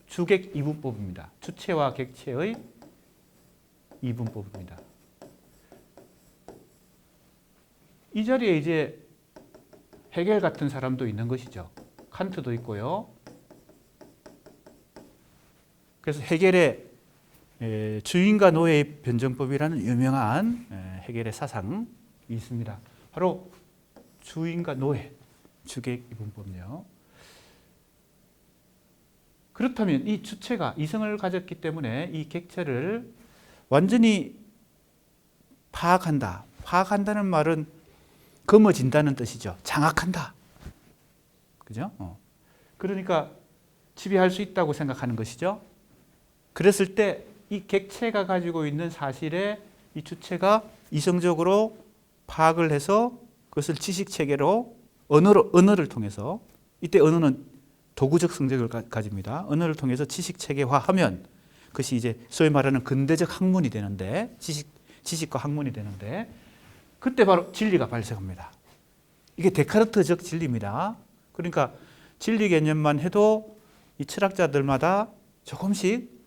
주객 이분법입니다. 주체와 객체의 이분법입니다. 이 자리에 이제 헤겔 같은 사람도 있는 것이죠. 칸트도 있고요. 그래서 헤겔의 주인과 노예의 변정법이라는 유명한 헤겔의 사상이 있습니다. 바로 주인과 노예, 주객 이분법이요. 그렇다면 이 주체가 이성을 가졌기 때문에 이 객체를 완전히 파악한다. 파악한다는 말은 검어진다는 뜻이죠. 장악한다. 그죠? 그러니까 지배할 수 있다고 생각하는 것이죠. 그랬을 때 이 객체가 가지고 있는 사실에 이 주체가 이성적으로 파악을 해서 그것을 지식체계로 언어를 통해서, 이때 언어는 도구적 성격을 가집니다. 언어를 통해서 지식체계화하면 그것이 이제 소위 말하는 근대적 학문이 되는데, 지식과 학문이 되는데, 그때 바로 진리가 발생합니다. 이게 데카르트적 진리입니다. 그러니까 진리 개념만 해도 이 철학자들마다 조금씩,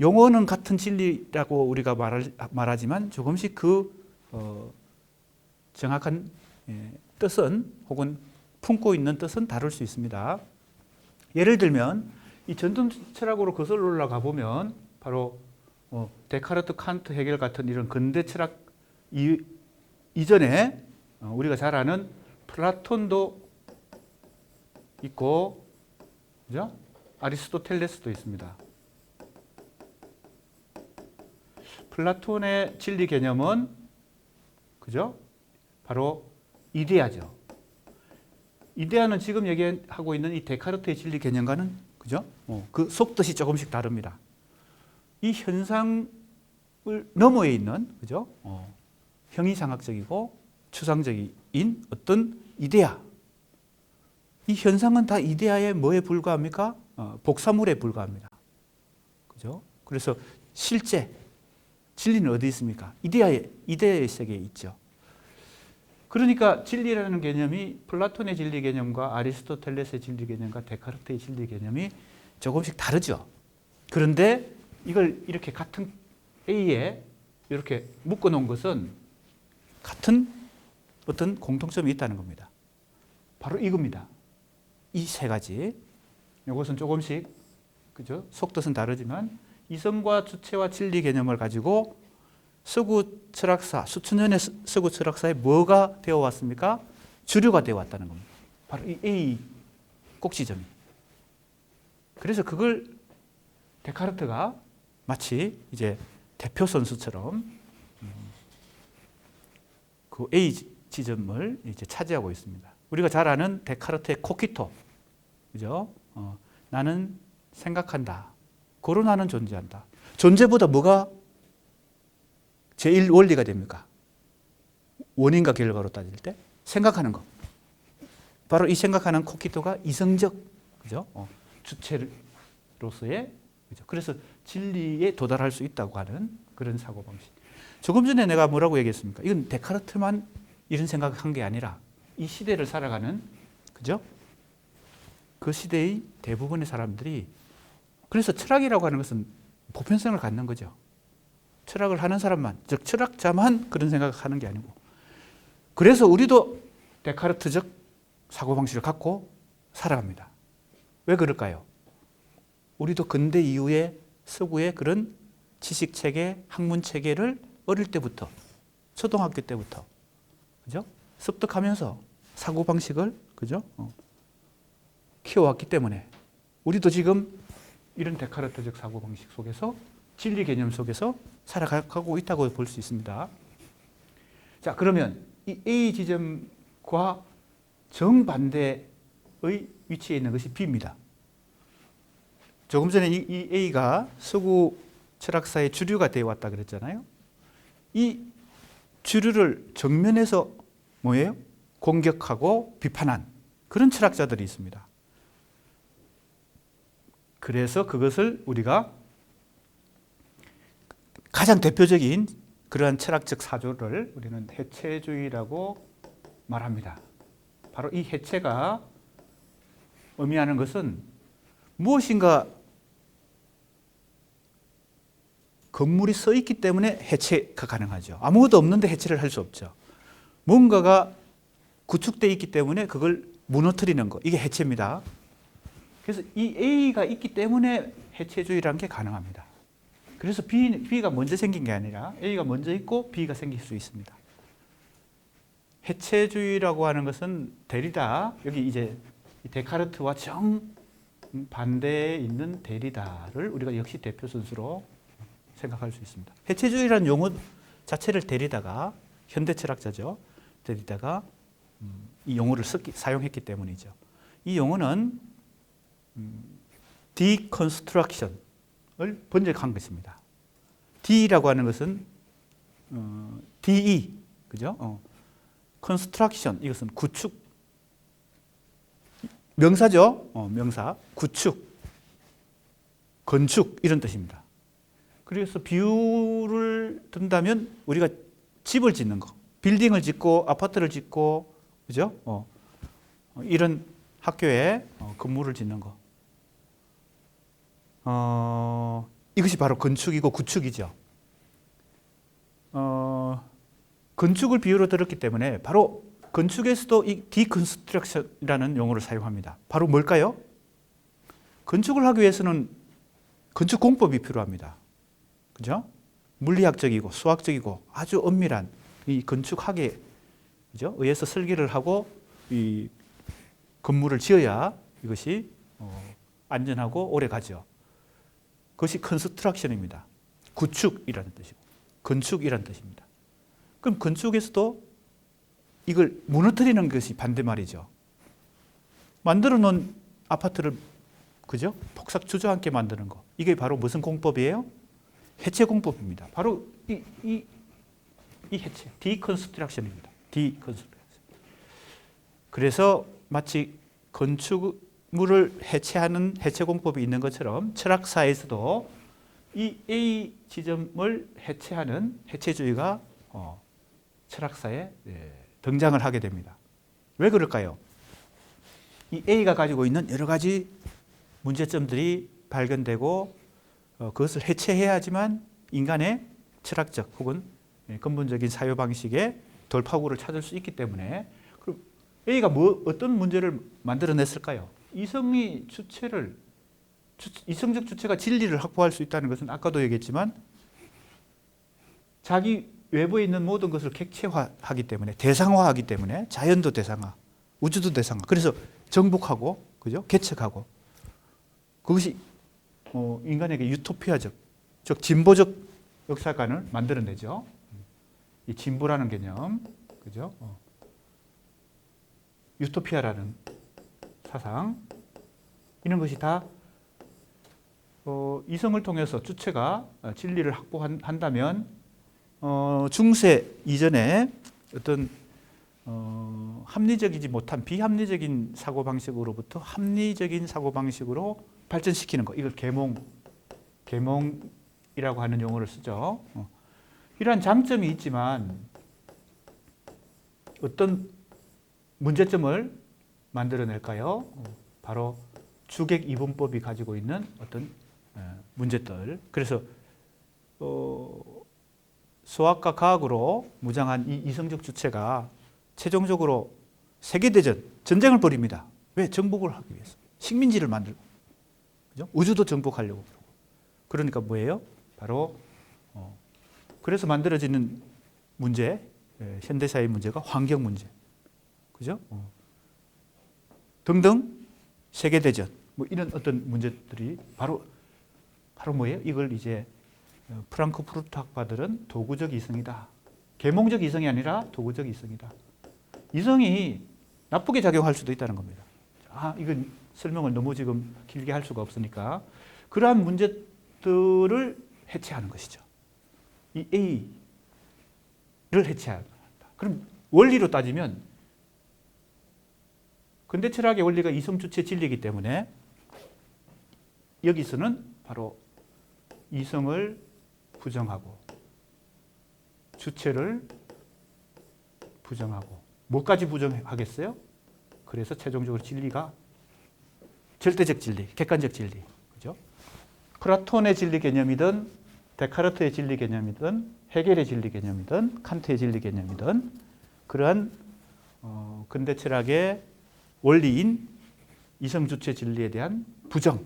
용어는 같은 진리라고 우리가 말하지만 조금씩 정확한 뜻은, 혹은 품고 있는 뜻은 다를 수 있습니다. 예를 들면 이 전통 철학으로 거슬러 올라가 보면 바로 데카르트, 칸트, 헤겔 같은 이런 근대 철학 이전에 우리가 잘 아는 플라톤도 있고, 그죠? 아리스토텔레스도 있습니다. 플라톤의 진리 개념은, 그죠? 바로 이데아죠. 이데아는 지금 얘기하고 있는 이 데카르트의 진리 개념과는, 그죠? 그 속뜻이 조금씩 다릅니다. 이 현상을 너머에 있는, 그죠? 형이상학적이고 추상적인 어떤 이데아. 이 현상은 다 이데아의 뭐에 불과합니까? 복사물에 불과합니다. 그죠? 그래서 실제 진리는 어디 있습니까? 이데아의 세계에 있죠. 그러니까 진리라는 개념이 플라톤의 진리 개념과 아리스토텔레스의 진리 개념과 데카르트의 진리 개념이 조금씩 다르죠. 그런데 이걸 이렇게 같은 A에 이렇게 묶어 놓은 것은 같은 어떤 공통점이 있다는 겁니다. 바로 이겁니다. 이 세 가지. 이것은 조금씩, 그죠? 속뜻은 다르지만 이성과 주체와 진리 개념을 가지고 서구 철학사, 수천 년의 서구 철학사에 뭐가 되어 왔습니까? 주류가 되어 왔다는 겁니다. 바로 이 A 꼭지점이. 그래서 그걸 데카르트가 마치 이제 대표 선수처럼 그 A 지점을 이제 차지하고 있습니다. 우리가 잘 아는 데카르트의 코키토, 그죠? 나는 생각한다. 고로 나는 존재한다. 존재보다 뭐가 제일 원리가 됩니까? 원인과 결과로 따질 때 생각하는 것. 바로 이 생각하는 코키토가 이성적, 그죠? 주체로서의, 그죠? 그래서 진리에 도달할 수 있다고 하는 그런 사고방식. 조금 전에 내가 뭐라고 얘기했습니까? 이건 데카르트만 이런 생각을 한 게 아니라 이 시대를 살아가는, 그죠? 그 시대의 대부분의 사람들이, 그래서 철학이라고 하는 것은 보편성을 갖는 거죠. 철학을 하는 사람만, 즉 철학자만 그런 생각을 하는 게 아니고, 그래서 우리도 데카르트적 사고방식을 갖고 살아갑니다. 왜 그럴까요? 우리도 근대 이후의 서구의 그런 지식체계, 학문체계를 어릴 때부터, 초등학교 때부터, 그죠? 습득하면서 사고방식을, 그죠? 키워왔기 때문에 우리도 지금 이런 데카르트적 사고방식 속에서, 진리 개념 속에서 살아가고 있다고 볼 수 있습니다. 자, 그러면 이 A 지점과 정반대의 위치에 있는 것이 B입니다. 조금 전에 이 A가 서구 철학사의 주류가 되어 왔다 그랬잖아요. 이 주류를 정면에서 뭐예요? 공격하고 비판한 그런 철학자들이 있습니다. 그래서 그것을 우리가 가장 대표적인 그러한 철학적 사조를 우리는 해체주의라고 말합니다. 바로 이 해체가 의미하는 것은 무엇인가 건물이 서 있기 때문에 해체가 가능하죠. 아무것도 없는데 해체를 할 수 없죠. 뭔가가 구축되어 있기 때문에 그걸 무너뜨리는 거, 이게 해체입니다. 그래서 이 A가 있기 때문에 해체주의라는 게 가능합니다. 그래서 B가 먼저 생긴 게 아니라 A가 먼저 있고 B가 생길 수 있습니다. 해체주의라고 하는 것은 데리다, 여기 이제 데카르트와 정반대에 있는 데리다를 우리가 역시 대표 선수로 생각할 수 있습니다. 해체주의라는 용어 자체를 데리다가, 현대 철학자죠, 데리다가 이 용어를 사용했기 때문이죠. 이 용어는 deconstruction을 번역한 것입니다. D라고 하는 것은 DE, 그죠? construction, 이것은 구축, 명사죠. 명사, 구축, 건축, 이런 뜻입니다. 그래서 비유를 든다면 우리가 집을 짓는 거, 빌딩을 짓고 아파트를 짓고, 그죠? 이런 학교에 건물을 짓는 거. 이것이 바로 건축이고 구축이죠. 건축을 비유로 들었기 때문에 바로 건축에서도 이 디컨스트럭션이라는 용어를 사용합니다. 바로 뭘까요? 건축을 하기 위해서는 건축 공법이 필요합니다. 그죠? 물리학적이고 수학적이고 아주 엄밀한 이 건축학에, 그죠? 의해서 설계를 하고 이 건물을 지어야 이것이 안전하고 오래 가죠. 그것이 컨스트럭션입니다. 구축이라는 뜻이고 건축이라는 뜻입니다. 그럼 건축에서도 이걸 무너뜨리는 것이 반대말이죠. 만들어 놓은 아파트를, 그죠? 폭삭 주저앉게 만드는 거. 이게 바로 무슨 공법이에요? 해체 공법입니다. 바로 이 해체, 디컨스트럭션입니다. 디컨스트럭션. 그래서 마치 건축물을 해체하는 해체 공법이 있는 것처럼 철학사에서도 이 A 지점을 해체하는 해체주의가 철학사에 등장을 하게 됩니다. 왜 그럴까요? 이 A가 가지고 있는 여러 가지 문제점들이 발견되고 그것을 해체해야지만 인간의 철학적 혹은 근본적인 사유방식의 돌파구를 찾을 수 있기 때문에, 그럼 A가 어떤 문제를 만들어냈을까요? 이성적 주체가 진리를 확보할 수 있다는 것은 아까도 얘기했지만 자기 외부에 있는 모든 것을 객체화하기 때문에, 대상화하기 때문에, 자연도 대상화, 우주도 대상화. 그래서 정복하고, 그죠? 개척하고. 그것이 인간에게 유토피아적, 즉 진보적 역사관을 만들어내죠. 이 진보라는 개념, 그죠? 유토피아라는 사상, 이런 것이 다 이성을 통해서 주체가 진리를 확보한다면 중세 이전에 어떤 합리적이지 못한 비합리적인 사고방식으로부터 합리적인 사고방식으로 발전시키는 것, 이걸 계몽이라고 하는 용어를 쓰죠. 이러한 장점이 있지만 어떤 문제점을 만들어낼까요? 바로 주객 이분법이 가지고 있는 어떤 문제들. 그래서 수학과 과학으로 무장한 이 이성적 주체가 최종적으로 세계대전, 전쟁을 벌입니다. 왜? 정복을 하기 위해서. 식민지를 만들고. 그죠? 우주도 정복하려고. 그러니까 뭐예요? 바로 그래서 만들어지는 문제, 현대사의 문제가 환경 문제. 그죠? 등등 세계대전. 뭐 이런 어떤 문제들이 바로 뭐예요? 이걸 이제 프랑크푸르트 학파들은 도구적 이성이다. 계몽적 이성이 아니라 도구적 이성이다. 이성이 나쁘게 작용할 수도 있다는 겁니다. 이건 설명을 너무 지금 길게 할 수가 없으니까 그러한 문제들을 해체하는 것이죠. 이 A를 해체한다. 그럼 원리로 따지면 근대 철학의 원리가 이성주체 진리이기 때문에 여기서는 바로 이성을 부정하고 주체를 부정하고 뭐까지 부정하겠어요? 그래서 최종적으로 진리가 절대적 진리, 객관적 진리, 그죠? 플라톤의 진리 개념이든 데카르트의 진리 개념이든 헤겔의 진리 개념이든 칸트의 진리 개념이든 그러한 근대 철학의 원리인 이성주체 진리에 대한 부정,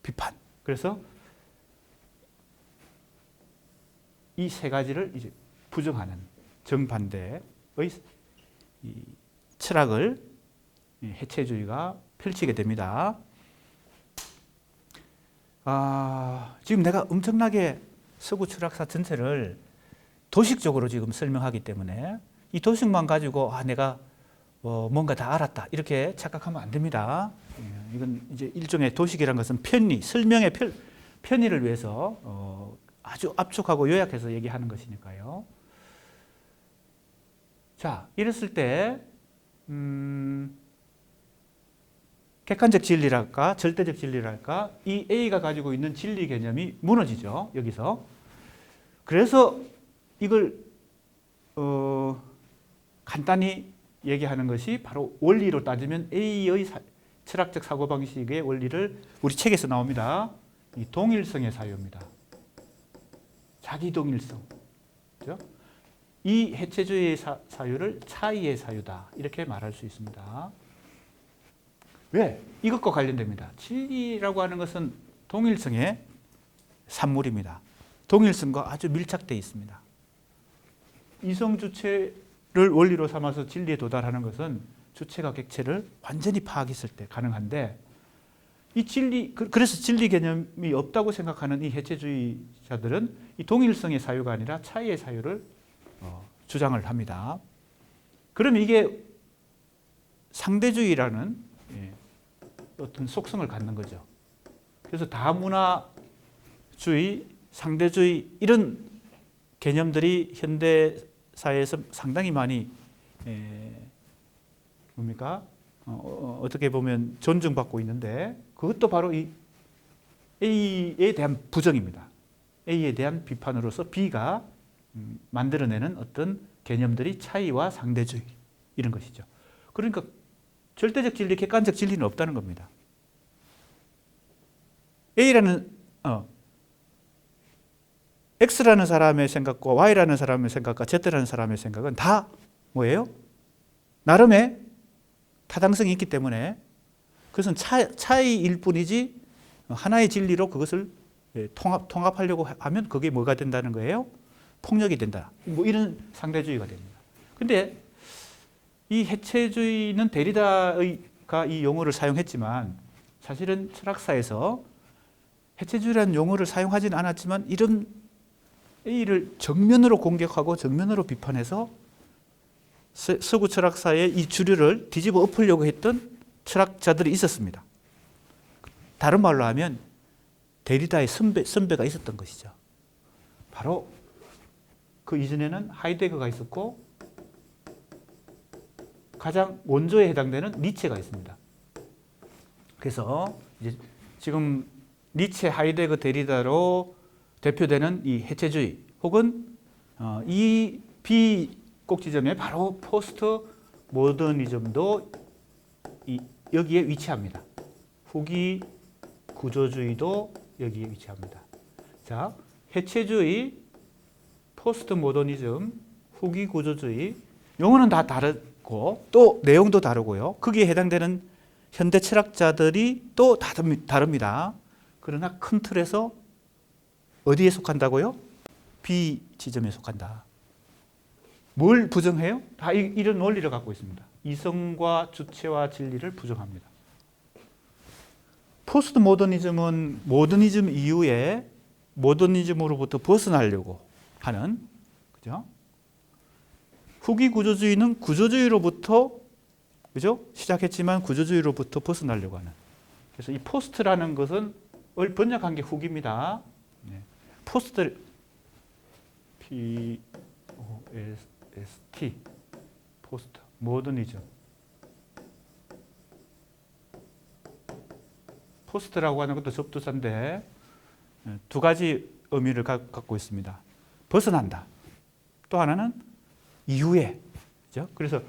비판. 그래서 이 세 가지를 이제 부정하는 정반대의 이 철학을 해체주의가 펼치게 됩니다. 지금 내가 엄청나게 서구 철학사 전체를 도식적으로 지금 설명하기 때문에 이 도식만 가지고 내가 뭔가 다 알았다 이렇게 착각하면 안 됩니다. 이건 이제 일종의 도식이라는 것은 편의, 설명의 편의를 위해서 아주 압축하고 요약해서 얘기하는 것이니까요. 자, 이랬을 때 객관적 진리랄까 절대적 진리랄까 이 A가 가지고 있는 진리 개념이 무너지죠. 여기서. 그래서 이걸 간단히 얘기하는 것이 바로 원리로 따지면 A의 철학적 사고방식의 원리를 우리 책에서 나옵니다. 이 동일성의 사유입니다. 자기 동일성. 그렇죠? 이 해체주의의 사유를 차이의 사유다. 이렇게 말할 수 있습니다. 왜? 이것과 관련됩니다. 진리라고 하는 것은 동일성의 산물입니다. 동일성과 아주 밀착되어 있습니다. 이성주체를 원리로 삼아서 진리에 도달하는 것은 주체가 객체를 완전히 파악했을 때 가능한데 이 진리, 그래서 진리 개념이 없다고 생각하는 이 해체주의자들은 이 동일성의 사유가 아니라 차이의 사유를 주장을 합니다. 그러면 이게 상대주의라는 어떤 속성을 갖는 거죠. 그래서 다문화주의, 상대주의 이런 개념들이 현대 사회에서 상당히 많이 어떻게 보면 존중받고 있는데 그것도 바로 이 A에 대한 부정입니다. A에 대한 비판으로서 B가 만들어내는 어떤 개념들이 차이와 상대주의 이런 것이죠. 그러니까 절대적 진리, 객관적 진리는 없다는 겁니다. A라는 X라는 사람의 생각과 Y라는 사람의 생각과 Z라는 사람의 생각은 다 뭐예요? 나름의 타당성이 있기 때문에 그것은 차이일 뿐이지 하나의 진리로 그것을 통합하려고 하면 그게 뭐가 된다는 거예요? 폭력이 된다. 뭐 이런 상대주의가 됩니다. 근데 이 해체주의는 데리다가 이 용어를 사용했지만 사실은 철학사에서 해체주의라는 용어를 사용하지는 않았지만 이런 A를 정면으로 공격하고 정면으로 비판해서 서구 철학사의 이 주류를 뒤집어 엎으려고 했던 철학자들이 있었습니다. 다른 말로 하면 데리다의 선배가 있었던 것이죠. 바로 그 이전에는 하이데거가 있었고 가장 원조에 해당되는 니체가 있습니다. 그래서 이제 지금 니체, 하이데거, 데리다로 대표되는 이 해체주의 혹은 이 비꼭지점에 바로 포스트 모더니즘도 여기에 위치합니다. 후기 구조주의도 여기에 위치합니다. 자, 해체주의, 포스트 모더니즘, 후기 구조주의, 용어는 다 다르고 또 내용도 다르고요. 거기에 해당되는 현대 철학자들이 또 다릅니다. 그러나 큰 틀에서 어디에 속한다고요? B 지점에 속한다. 뭘 부정해요? 다 이런 원리를 갖고 있습니다. 이성과 주체와 진리를 부정합니다. 포스트 모더니즘은 모더니즘 이후에 모더니즘으로부터 벗어나려고 하는, 그죠? 후기 구조주의는 구조주의로부터, 그죠? 시작했지만 구조주의로부터 벗어나려고 하는. 그래서 이 포스트라는 것은 번역한 게 후기입니다. 네. 포스트, P-O-S-T, 포스트, 모더니즘. 포스트라고 하는 것도 접두사인데 두 가지 의미를 갖고 있습니다. 벗어난다. 또 하나는 이후에. 그죠? 그래서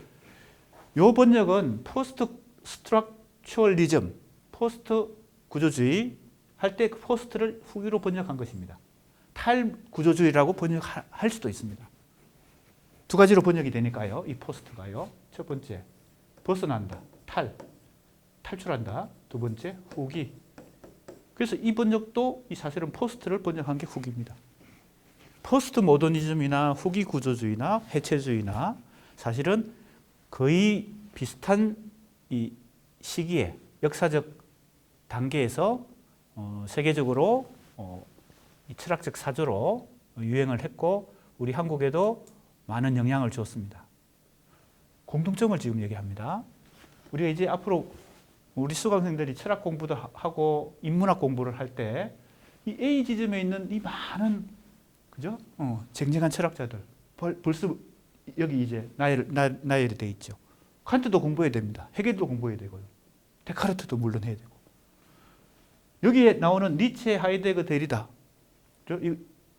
이 번역은 포스트 스트럭처럴리즘, 포스트 구조주의 할 때 포스트를 후기로 번역한 것입니다. 탈구조주의라고 번역할 수도 있습니다. 두 가지로 번역이 되니까요. 이 포스트가요. 첫 번째, 벗어난다. 탈출한다. 두 번째, 후기. 그래서 이 번역도 사실은 포스트를 번역한 게 후기입니다. 포스트 모더니즘이나 후기 구조주의나 해체주의나 사실은 거의 비슷한 이 시기에 역사적 단계에서 세계적으로 이 철학적 사조로 유행을 했고 우리 한국에도 많은 영향을 주었습니다. 공통점을 지금 얘기합니다. 우리가 이제 앞으로 우리 수강생들이 철학 공부도 하고 인문학 공부를 할 때 이 A 지점에 있는 이 많은, 그죠? 쟁쟁한 철학자들 벌써 여기 이제 나열이 돼 있죠. 칸트도 공부해야 됩니다. 헤겔도 공부해야 되고요. 데카르트도 물론 해야 되고. 여기에 나오는 니체, 하이데거, 데리다.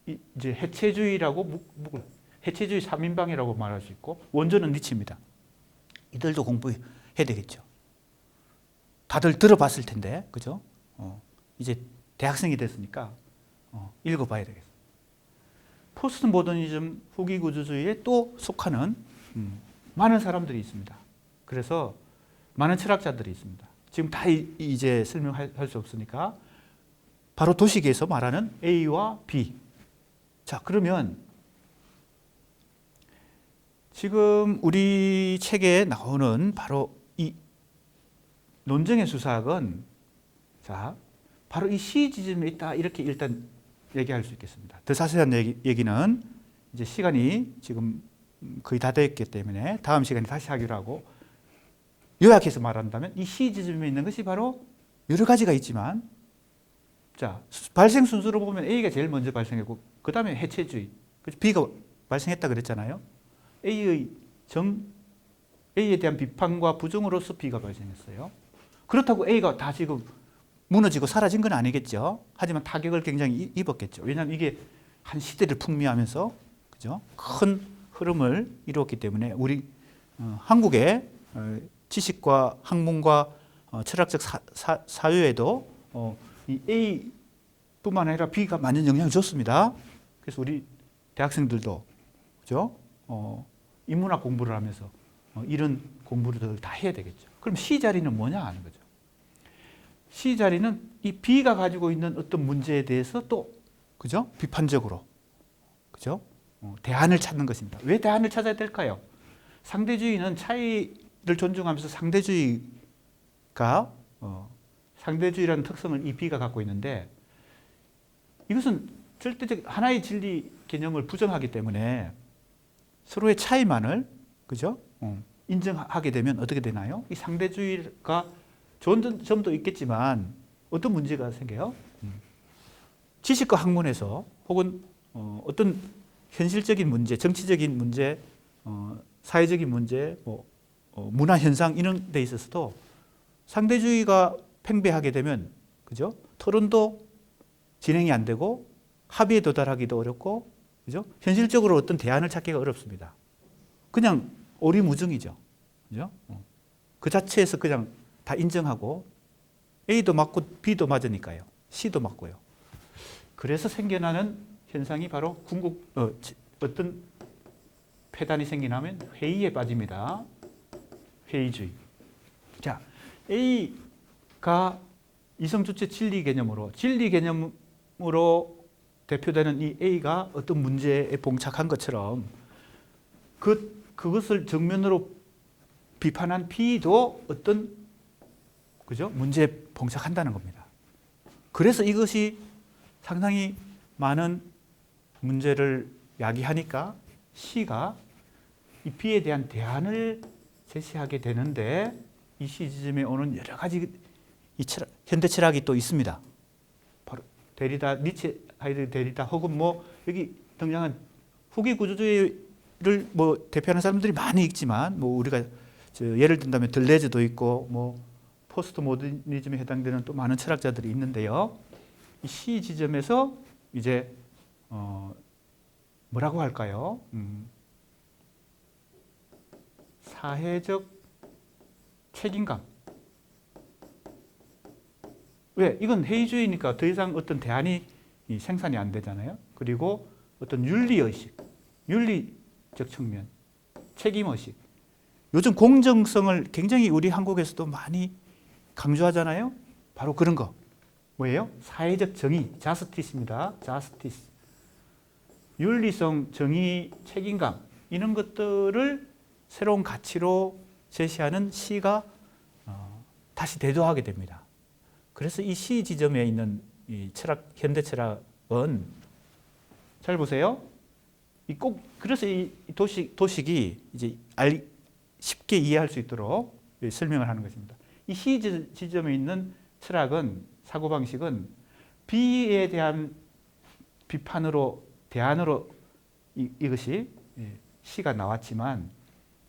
이제 해체주의라고 해체주의 3인방이라고 말할 수 있고 원조는 니체입니다. 이들도 공부해야 되겠죠. 다들 들어봤을 텐데, 그죠? 이제 대학생이 됐으니까 읽어봐야 되겠어요. 포스트 모더니즘 후기 구조주의에 또 속하는 많은 사람들이 있습니다. 그래서 많은 철학자들이 있습니다. 지금 다 이제 설명할 수 없으니까 바로 도식에서 말하는 A와 B. 자, 그러면 지금 우리 책에 나오는 바로 이 논증의 수사학은 자, 바로 이 C 지점에 있다. 이렇게 일단 얘기할 수 있겠습니다. 더 자세한 얘기는 이제 시간이 지금 거의 다 됐기 때문에 다음 시간에 다시 하기로 하고 요약해서 말한다면 이 C 지점에 있는 것이 바로 여러 가지가 있지만 자, 발생 순서로 보면 A가 제일 먼저 발생했고 그 다음에 해체주의, B가 발생했다 그랬잖아요. A에 대한 비판과 부정으로서 B가 발생했어요. 그렇다고 A가 다 지금 무너지고 사라진 건 아니겠죠. 하지만 타격을 굉장히 입었겠죠. 왜냐하면 이게 한 시대를 풍미하면서 그죠? 큰 흐름을 이루었기 때문에 우리 한국의 지식과 학문과 철학적 사유에도 이 A뿐만 아니라 B가 많은 영향을 줬습니다. 그래서 우리 대학생들도 그죠? 인문학 공부를 하면서 이런 공부를 다 해야 되겠죠. 그럼 C 자리는 뭐냐 하는 거죠. C 자리는 이 B가 가지고 있는 어떤 문제에 대해서 또 그죠? 비판적으로 그죠? 대안을 찾는 것입니다. 왜 대안을 찾아야 될까요? 상대주의는 차이를 존중하면서 상대주의라는 특성을 이 B가 갖고 있는데 이것은 절대적 하나의 진리 개념을 부정하기 때문에 서로의 차이만을 그죠? 인정하게 되면 어떻게 되나요? 이 상대주의가 좋은 점도 있겠지만 어떤 문제가 생겨요? 지식과 학문에서 혹은 어떤 현실적인 문제, 정치적인 문제, 사회적인 문제, 문화 현상 이런 데 있어서도 상대주의가 팽배하게 되면 그죠? 토론도 진행이 안 되고 합의에 도달하기도 어렵고 그죠? 현실적으로 어떤 대안을 찾기가 어렵습니다. 그냥 오리무중이죠. 그죠? 그 자체에서 그냥 다 인정하고 A도 맞고 B도 맞으니까요. C도 맞고요. 그래서 생겨나는 현상이 바로 어떤 폐단이 생기나면 회의에 빠집니다. 회의주의. 자, A가 이성주체 진리 개념으로 대표되는 이 A가 어떤 문제에 봉착한 것처럼 그것을 정면으로 비판한 B도 어떤 문제에 봉착한다는 겁니다. 그래서 이것이 상당히 많은 문제를 야기하니까 C가 이 B에 대한 대안을 제시하게 되는데 이 C 지점에 오는 여러 가지 현대 철학이 또 있습니다. 바로 데리다, 니체, 하이데거 데리다 혹은 여기 등장한 후기 구조주의를 대표하는 사람들이 많이 있지만 우리가 예를 든다면 들레즈도 있고 포스트 모더니즘에 해당되는 또 많은 철학자들이 있는데요. 이 C 지점에서 이제 뭐라고 할까요? 사회적 책임감. 왜? 이건 회의주의니까 더 이상 어떤 대안이 생산이 안 되잖아요. 그리고 어떤 윤리의식, 윤리적 측면, 책임의식. 요즘 공정성을 굉장히 우리 한국에서도 많이 강조하잖아요. 바로 그런 거. 뭐예요? 사회적 정의, 자스티스입니다. 자스티스. 윤리성, 정의, 책임감 이런 것들을 새로운 가치로 제시하는 C가 다시 대두하게 됩니다. 그래서 이 C 지점에 있는 이 현대 철학은 잘 보세요. 그래서 이 도식이 이제 쉽게 이해할 수 있도록 설명을 하는 것입니다. 이 C 지점에 있는 철학은 사고방식은 B에 대한 비판으로 대안으로 이것이 C가 나왔지만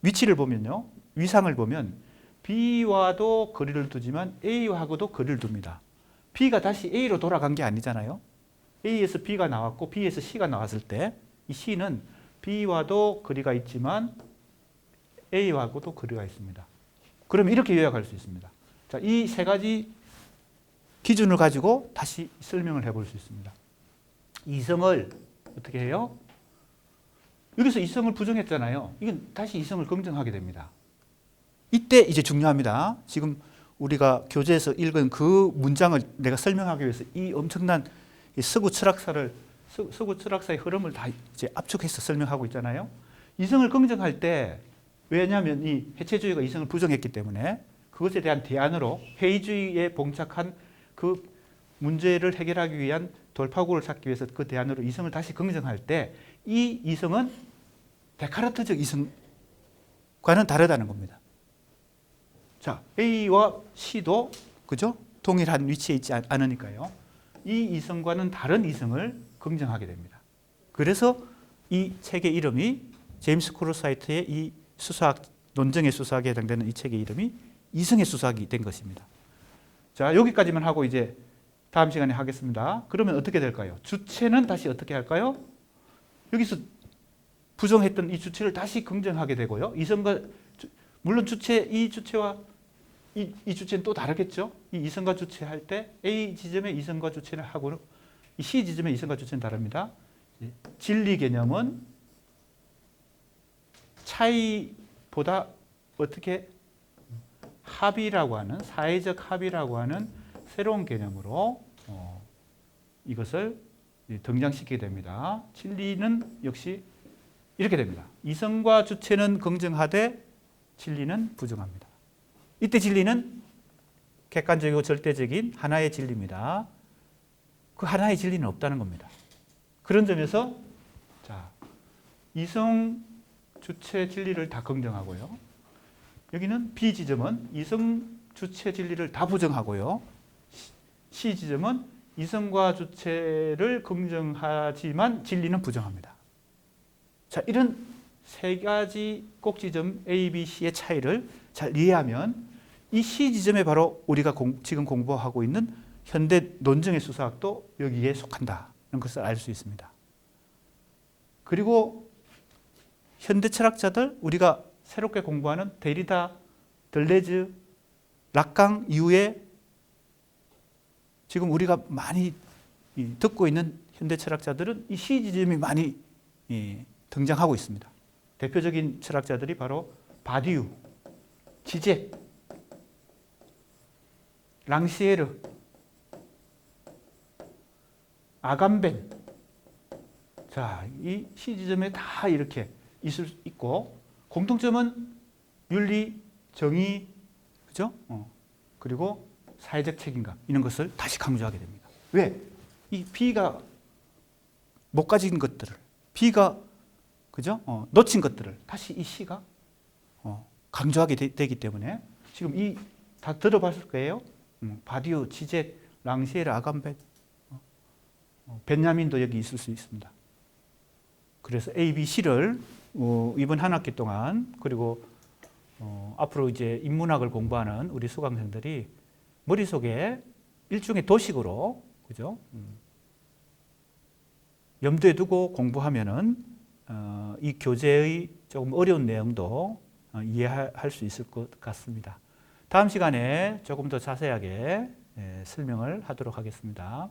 위치를 보면요. 위상을 보면 B와도 거리를 두지만 A하고도 거리를 둡니다. B가 다시 A로 돌아간 게 아니잖아요. A에서 B가 나왔고 B에서 C가 나왔을 때 이 C는 B와도 거리가 있지만 A하고도 거리가 있습니다. 그러면 이렇게 요약할 수 있습니다. 자, 이 세 가지 기준을 가지고 다시 설명을 해볼 수 있습니다. 이성을 어떻게 해요? 여기서 이성을 부정했잖아요. 이건 다시 이성을 긍정하게 됩니다. 이때 이제 중요합니다. 지금 우리가 교재에서 읽은 그 문장을 내가 설명하기 위해서 이 엄청난 서구 철학사의 흐름을 다 이제 압축해서 설명하고 있잖아요. 이성을 긍정할 때 왜냐하면 이 해체주의가 이성을 부정했기 때문에 그것에 대한 대안으로 회의주의에 봉착한 그 문제를 해결하기 위한 돌파구를 찾기 위해서 그 대안으로 이성을 다시 긍정할 때 이 이성은 데카르트적 이성과는 다르다는 겁니다. 자, A와 C도 그죠? 동일한 위치에 있지 않으니까요. 이 이성과는 다른 이성을 긍정하게 됩니다. 그래서 이 책의 이름이 제임스 코르사이트의 이 수사학 논정의 수사학에 해당되는 이 책의 이름이 이성의 수사학이 된 것입니다. 자, 여기까지만 하고 이제 다음 시간에 하겠습니다. 그러면 어떻게 될까요? 주체는 다시 어떻게 할까요? 여기서 부정했던 이 주체를 다시 긍정하게 되고요. 이성과 물론 이 주체와 이 주체는 또 다르겠죠. 이 이성과 주체 할 때 A 지점의 이성과 주체를 하고 이 C 지점의 이성과 주체는 다릅니다. 진리 개념은 차이보다 어떻게 합의라고 하는 사회적 합의라고 하는 새로운 개념으로 이것을 등장시키게 됩니다. 진리는 역시 이렇게 됩니다. 이성과 주체는 긍정하되 진리는 부정합니다. 이때 진리는 객관적이고 절대적인 하나의 진리입니다. 그 하나의 진리는 없다는 겁니다. 그런 점에서 자, 이성 주체 진리를 다 긍정하고요. 여기는 B 지점은 이성 주체 진리를 다 부정하고요. C 지점은 이성과 주체를 긍정하지만 진리는 부정합니다. 자, 이런 세 가지 꼭지점 A, B, C의 차이를 잘 이해하면 이 C 지점에 바로 우리가 지금 공부하고 있는 현대 논정의 수사학도 여기에 속한다는 것을 알 수 있습니다. 그리고 현대 철학자들, 우리가 새롭게 공부하는 데리다, 들레즈, 락강 이후에 지금 우리가 많이 듣고 있는 현대 철학자들은 이 시 지점이 많이 등장하고 있습니다. 대표적인 철학자들이 바로 바디유, 지제, 랑시에르, 아감벤. 자, 이 시 지점에 다 이렇게 있을 수 있고, 공통점은 윤리, 정의, 그죠? 그리고 사회적 책임감, 이런 것을 다시 강조하게 됩니다. 왜? 이 B가 못 가진 것들을, B가, 그죠? 놓친 것들을 다시 이 C가 강조하게 되기 때문에, 지금 이 다 들어봤을 거예요. 바디오, 지제, 랑시에르, 아감벤, 벤야민도 여기 있을 수 있습니다. 그래서 A, B, C를 이번 한 학기 동안, 그리고 앞으로 이제 인문학을 공부하는 우리 수강생들이 머릿속에 일종의 도식으로, 그죠? 염두에 두고 공부하면은 이 교재의 조금 어려운 내용도 이해할 수 있을 것 같습니다. 다음 시간에 조금 더 자세하게 설명을 하도록 하겠습니다.